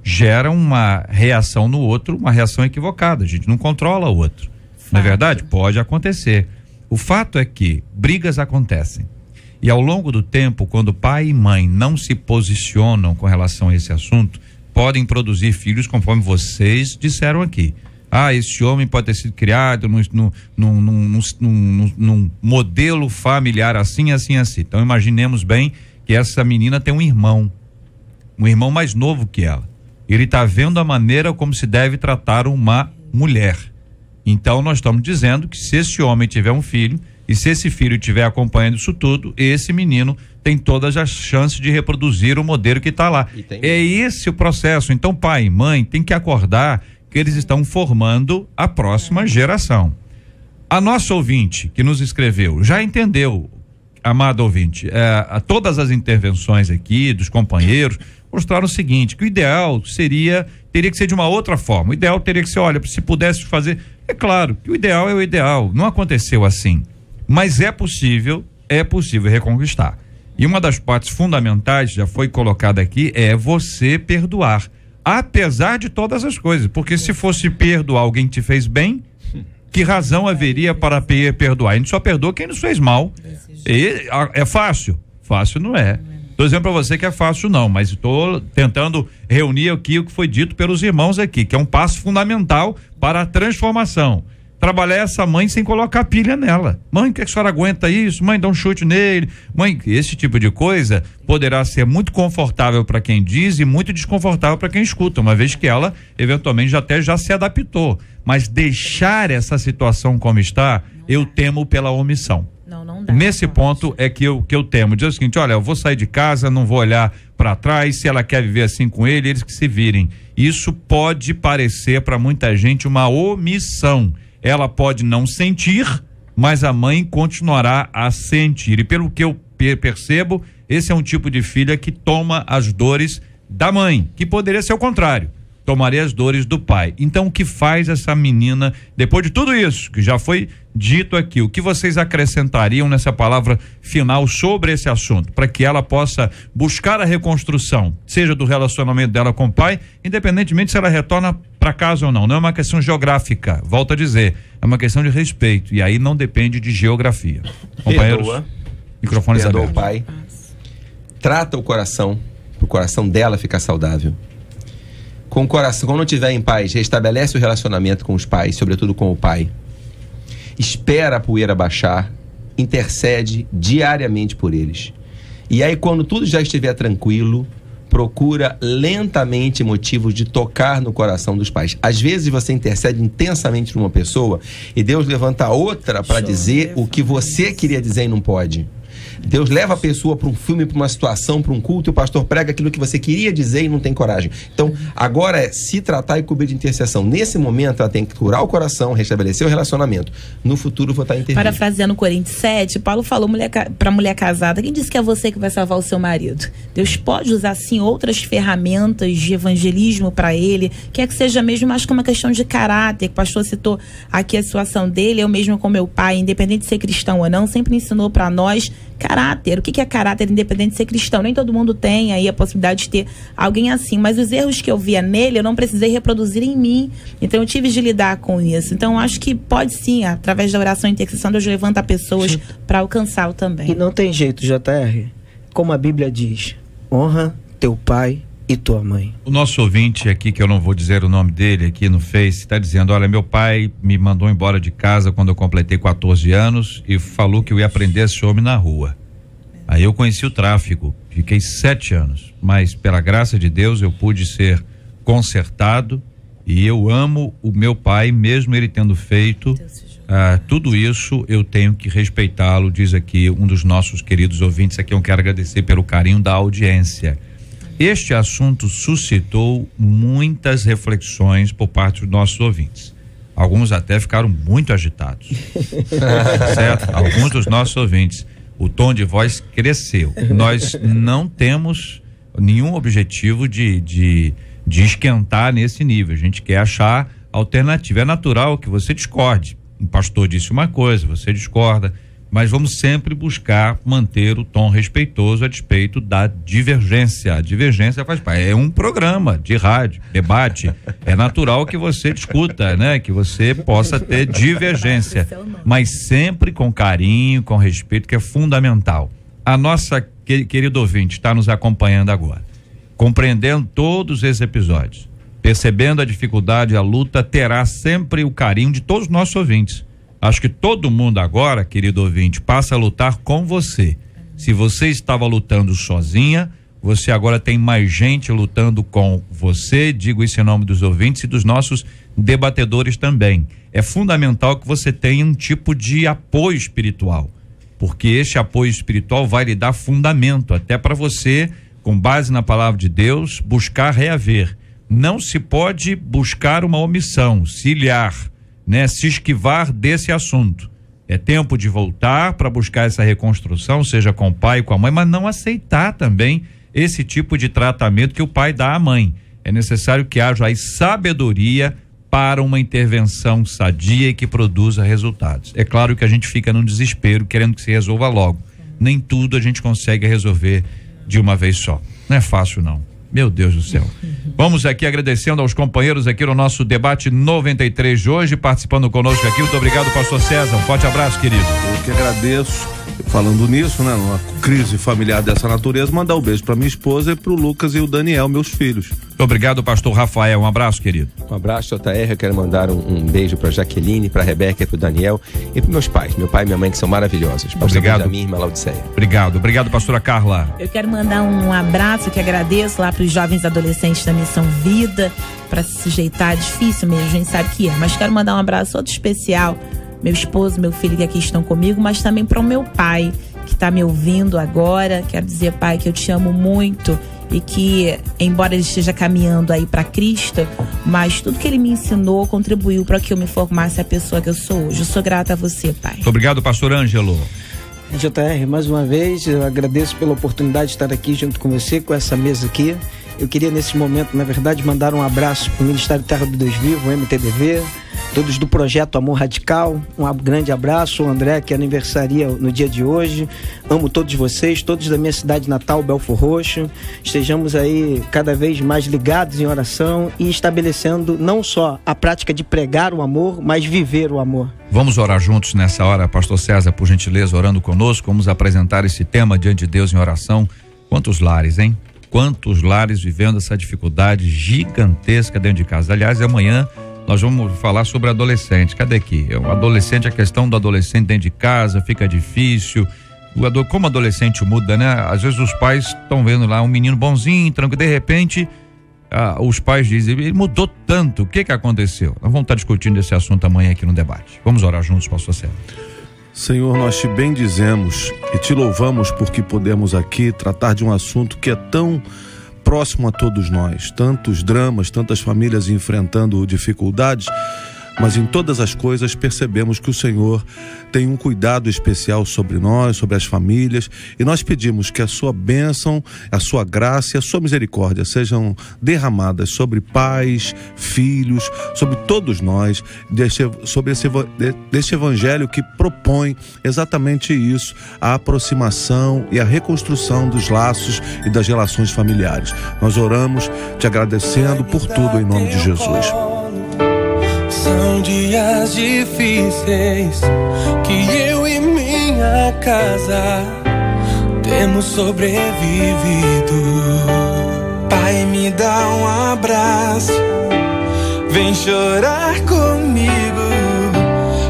gera uma reação no outro, uma reação equivocada. A gente não controla o outro. Não é verdade? Pode acontecer. O fato é que brigas acontecem. E ao longo do tempo, quando pai e mãe não se posicionam com relação a esse assunto, podem produzir filhos conforme vocês disseram aqui. Esse homem pode ter sido criado num modelo familiar assim. Então imaginemos bem que essa menina tem um irmão mais novo que ela. Ele está vendo a maneira como se deve tratar uma mulher. Então nós estamos dizendo que se esse homem tiver um filho e se esse filho estiver acompanhando isso tudo, esse menino tem todas as chances de reproduzir o modelo que está lá. É esse o processo. Então pai e mãe tem que acordar que eles estão formando a próxima geração. A nossa ouvinte que nos escreveu já entendeu, amado ouvinte, todas as intervenções aqui dos companheiros mostraram o seguinte, que o ideal teria que ser de uma outra forma. O ideal teria que ser, olha, se pudesse fazer, é claro que o ideal é o ideal, não aconteceu assim, mas é possível reconquistar. E uma das partes fundamentais, já foi colocada aqui, é você perdoar. Apesar de todas as coisas, porque se fosse perdoar alguém que te fez bem, que razão haveria para perdoar? A gente só perdoa quem nos fez mal. É fácil? Fácil não é. Estou dizendo para você que é fácil não, mas estou tentando reunir aqui o que foi dito pelos irmãos aqui, que é um passo fundamental para a transformação. Trabalhar essa mãe sem colocar pilha nela. Mãe, que a senhora aguenta isso? Mãe, dá um chute nele. Mãe, esse tipo de coisa poderá ser muito confortável para quem diz e muito desconfortável para quem escuta, uma vez que ela eventualmente já se adaptou. Mas deixar essa situação como está, eu temo pela omissão. Não dá. Nesse ponto é que eu temo. Diz o seguinte, olha, eu vou sair de casa, não vou olhar para trás, se ela quer viver assim com ele, eles que se virem. Isso pode parecer para muita gente uma omissão. Ela pode não sentir, mas a mãe continuará a sentir. E pelo que eu percebo, esse é um tipo de filha que toma as dores da mãe, que poderia ser o contrário. Tomaria as dores do pai. Então, o que faz essa menina, depois de tudo isso que já foi dito aqui, o que vocês acrescentariam nessa palavra final sobre esse assunto, para que ela possa buscar a reconstrução, seja do relacionamento dela com o pai, independentemente se ela retorna para casa ou não. Não é uma questão geográfica, volto a dizer, é uma questão de respeito, e aí não depende de geografia. Companheiros, microfones abertos. Perdoa o pai, trata o coração, para o coração dela ficar saudável. Com o coração, quando não estiver em paz, restabelece o relacionamento com os pais, sobretudo com o pai. Espera a poeira baixar, intercede diariamente por eles. E aí, quando tudo já estiver tranquilo, procura lentamente motivos de tocar no coração dos pais. Às vezes você intercede intensamente por uma pessoa e Deus levanta outra para dizer o que você queria dizer e não pode. Deus leva a pessoa para um filme, para uma situação, para um culto, e o pastor prega aquilo que você queria dizer e não tem coragem. Então, agora é se tratar e cobrir de intercessão. Nesse momento, ela tem que curar o coração, restabelecer o relacionamento. No futuro, vou estar intervindo. Parafraseando Coríntios 7, Paulo falou para a mulher casada: quem disse que é você que vai salvar o seu marido? Deus pode usar, sim, outras ferramentas de evangelismo para ele, quer que seja mesmo mais como uma questão de caráter. O pastor citou aqui a situação dele. Eu mesmo, com meu pai, independente de ser cristão ou não, sempre ensinou para nós caráter. O que é caráter independente de ser cristão? Nem todo mundo tem aí a possibilidade de ter alguém assim, mas os erros que eu via nele, eu não precisei reproduzir em mim, então eu tive de lidar com isso. Então eu acho que pode sim, através da oração e intercessão, Deus levanta pessoas para alcançá-lo também. E não tem jeito, JR, como a Bíblia diz: honra teu pai e tua mãe. O nosso ouvinte aqui, que eu não vou dizer o nome dele aqui no Face, está dizendo: olha, meu pai me mandou embora de casa quando eu completei 14 anos e falou que eu ia aprender esse homem na rua. Aí eu conheci o tráfico, fiquei 7 anos, mas pela graça de Deus eu pude ser consertado e eu amo o meu pai, mesmo ele tendo feito tudo isso. Eu tenho que respeitá-lo, diz aqui um dos nossos queridos ouvintes. Aqui eu quero agradecer pelo carinho da audiência. Este assunto suscitou muitas reflexões por parte dos nossos ouvintes. Alguns até ficaram muito agitados. Certo? Alguns dos nossos ouvintes, o tom de voz cresceu. Nós não temos nenhum objetivo de esquentar nesse nível. A gente quer achar alternativa. É natural que você discorde. O pastor disse uma coisa, você discorda, mas vamos sempre buscar manter o tom respeitoso a despeito da divergência. A divergência faz parte, é um programa de rádio, debate, é natural que você discuta, né? Que você possa ter divergência, mas sempre com carinho, com respeito, que é fundamental. A nossa querida ouvinte está nos acompanhando agora, compreendendo todos esses episódios, percebendo a dificuldade, a luta, terá sempre o carinho de todos os nossos ouvintes. Acho que todo mundo agora, querido ouvinte, passa a lutar com você. Se você estava lutando sozinha, você agora tem mais gente lutando com você. Digo isso em nome dos ouvintes e dos nossos debatedores também. É fundamental que você tenha um tipo de apoio espiritual, porque este apoio espiritual vai lhe dar fundamento até para você, com base na palavra de Deus, buscar reaver. Não se pode buscar uma omissão, se ilhar, né? Se esquivar desse assunto. É tempo de voltar para buscar essa reconstrução, seja com o pai e com a mãe, mas não aceitar também esse tipo de tratamento que o pai dá à mãe. É necessário que haja aí sabedoria para uma intervenção sadia e que produza resultados. É claro que a gente fica num desespero, querendo que se resolva logo. Nem tudo a gente consegue resolver de uma vez só. Não é fácil, não. Meu Deus do céu. Vamos aqui agradecendo aos companheiros aqui no nosso debate 93 de hoje, participando conosco aqui. Muito obrigado, pastor César. Um forte abraço, querido. Eu que agradeço. Falando nisso, né, numa crise familiar dessa natureza, mandar um beijo para minha esposa e pro Lucas e o Daniel, meus filhos. Muito obrigado, pastor Rafael. Um abraço, querido. Um abraço, JR. Eu quero mandar um beijo pra Jaqueline, pra Rebeca e pro Daniel e pros meus pais, meu pai e minha mãe, que são maravilhosos. Obrigado. Minha irmã Laudiceia. Obrigado, pastora Carla. Eu quero mandar um abraço que agradeço lá pros jovens adolescentes da Missão Vida, para se sujeitar. É difícil mesmo, a gente sabe que é, mas quero mandar um abraço todo especial, meu esposo, meu filho que aqui estão comigo, mas também para o meu pai, que está me ouvindo agora. Quero dizer, pai, que eu te amo muito e que, embora ele esteja caminhando aí para Cristo, mas tudo que ele me ensinou contribuiu para que eu me formasse a pessoa que eu sou hoje. Eu sou grata a você, pai. Muito obrigado, pastor Ângelo. JR, mais uma vez, eu agradeço pela oportunidade de estar aqui junto com você, com essa mesa aqui. Eu queria, nesse momento, na verdade, mandar um abraço para o Ministério Terra do Deus Vivo, o MTDV, todos do Projeto Amor Radical, um grande abraço, o André, que aniversaria no dia de hoje. Amo todos vocês, todos da minha cidade natal, Belfor Roxo. Estejamos aí cada vez mais ligados em oração e estabelecendo não só a prática de pregar o amor, mas viver o amor. Vamos orar juntos nessa hora, pastor César, por gentileza, orando conosco. Vamos apresentar esse tema diante de Deus em oração. Quantos lares, hein? Quantos lares vivendo essa dificuldade gigantesca dentro de casa. Aliás, amanhã nós vamos falar sobre adolescente. Cadê aqui? O adolescente, a questão do adolescente dentro de casa fica difícil. Como o adolescente muda, né? Às vezes os pais estão vendo lá um menino bonzinho, tranquilo, de repente os pais dizem, ele mudou tanto, o que aconteceu? Nós vamos estar discutindo esse assunto amanhã aqui no debate. Vamos orar juntos, pastor César. Senhor, nós te bendizemos e te louvamos porque podemos aqui tratar de um assunto que é tão próximo a todos nós. Tantos dramas, tantas famílias enfrentando dificuldades, mas em todas as coisas percebemos que o Senhor tem um cuidado especial sobre nós, sobre as famílias, e nós pedimos que a sua bênção, a sua graça e a sua misericórdia sejam derramadas sobre pais, filhos, sobre todos nós, sobre deste evangelho que propõe exatamente isso, a aproximação e a reconstrução dos laços e das relações familiares. Nós oramos te agradecendo por tudo em nome de Jesus. São dias difíceis que eu e minha casa temos sobrevivido. Pai, me dá um abraço, vem chorar comigo,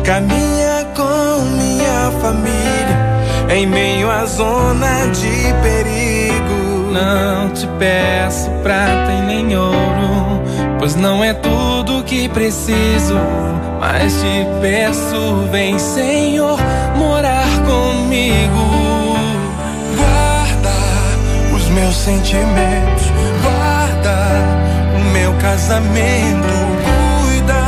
caminha com minha família em meio à zona de perigo. Não te peço prata e nem ouro, pois não é tudo que preciso, mas te peço, vem Senhor, morar comigo. Guarda os meus sentimentos, guarda o meu casamento, cuida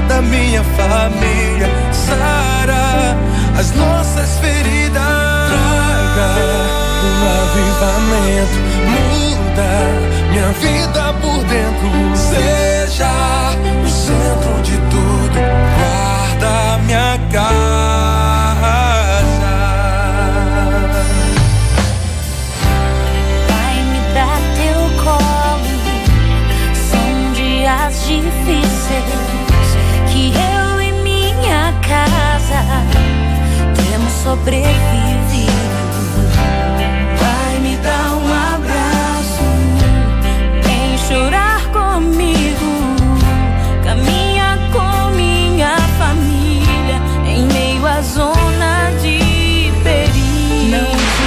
da minha família, sara as nossas feridas, traga um avivamento, muda minha vida por dentro, seja o centro de tudo, guarda minha casa. Pai, me dá teu colo, são dias difíceis que eu e minha casa temos sobrevivido. Pai, me dá um abraço, vem chorar comigo, caminha com minha família em meio à zona de perigo. Não te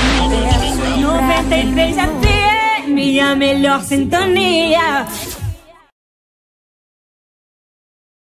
peço 93 FM, minha melhor sintonia.